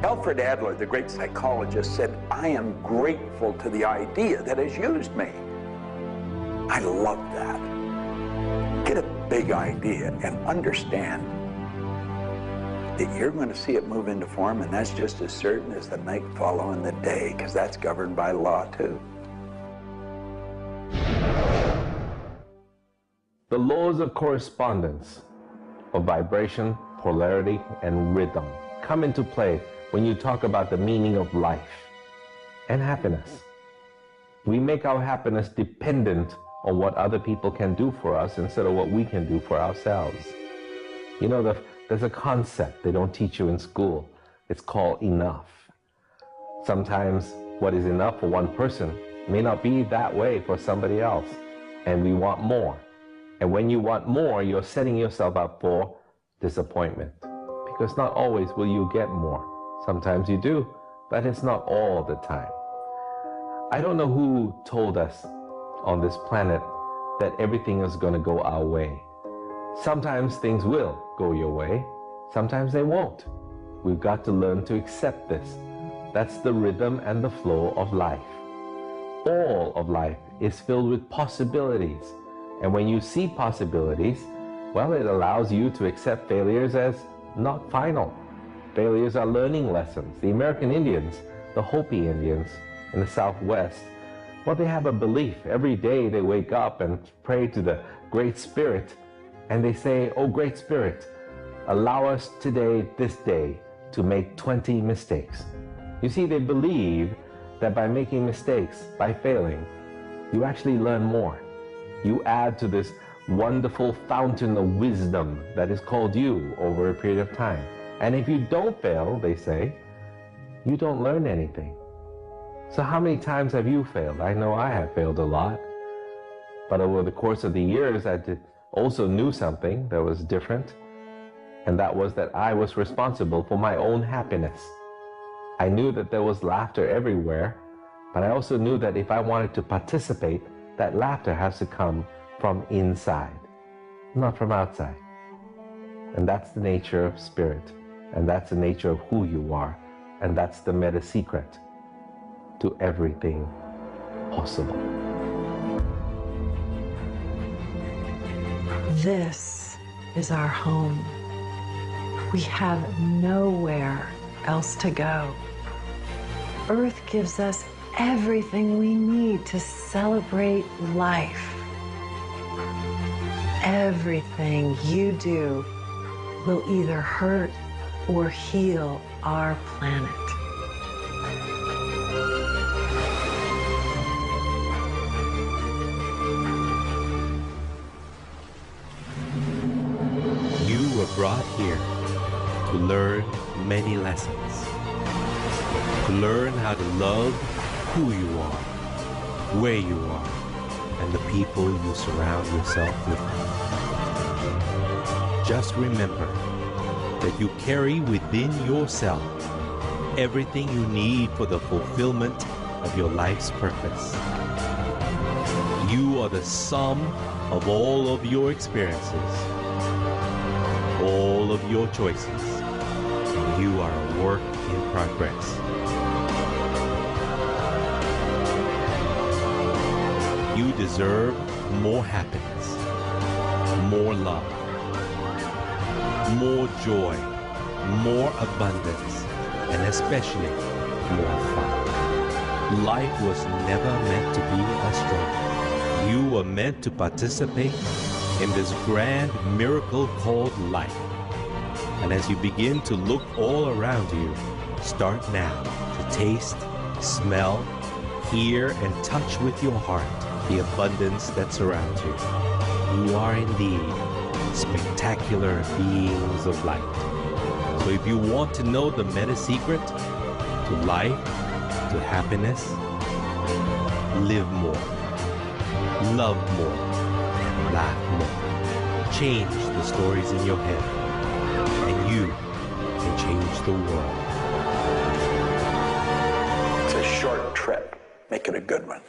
Alfred Adler, the great psychologist, said, "I am grateful to the idea that has used me." I love that. Get a big idea and understand that you're going to see it move into form, and that's just as certain as the night following the day, because that's governed by law too. The laws of correspondence, of vibration, polarity, and rhythm come into play when you talk about the meaning of life and happiness. We make our happiness dependent on what other people can do for us instead of what we can do for ourselves. You know, there's a concept they don't teach you in school. It's called enough. Sometimes what is enough for one person may not be that way for somebody else, and we want more. And when you want more, you're setting yourself up for disappointment, because not always will you get more. Sometimes you do, but it's not all the time. I don't know who told us on this planet that everything is going to go our way. Sometimes things will go your way, sometimes they won't. We've got to learn to accept this. That's the rhythm and the flow of life. All of life is filled with possibilities. And when you see possibilities, well, it allows you to accept failures as not final. Failures are learning lessons. The American Indians, the Hopi Indians in the Southwest, well, they have a belief. Every day they wake up and pray to the Great Spirit, and they say, "Oh, Great Spirit, allow us today, this day, to make 20 mistakes." You see, they believe that by making mistakes, by failing, you actually learn more. You add to this wonderful fountain of wisdom that is called you over a period of time. And if you don't fail, they say, you don't learn anything. So how many times have you failed? I know I have failed a lot. But over the course of the years, I also knew something that was different. And that was that I was responsible for my own happiness. I knew that there was laughter everywhere, but I also knew that if I wanted to participate, that laughter has to come from inside, not from outside. And that's the nature of spirit, and that's the nature of who you are, and that's the meta secret to everything possible. This is our home. We have nowhere else to go. Earth gives us everything we need to celebrate life. Everything you do will either hurt or heal our planet. You were brought here to learn many lessons. To learn how to love who you are, where you are, and the people you surround yourself with. Just remember that you carry within yourself everything you need for the fulfillment of your life's purpose. You are the sum of all of your experiences, all of your choices, and you are a work in progress. You deserve more happiness, more love, more joy, more abundance, and especially more fun. Life was never meant to be a struggle. You were meant to participate in this grand miracle called life. And as you begin to look all around you, start now to taste, smell, hear, and touch with your heart the abundance that surrounds you. You are indeed spectacular beings of light. So if you want to know the meta secret to life, to happiness, live more, love more, and laugh more. Change the stories in your head, and you can change the world. It's a short trip. Make it a good one.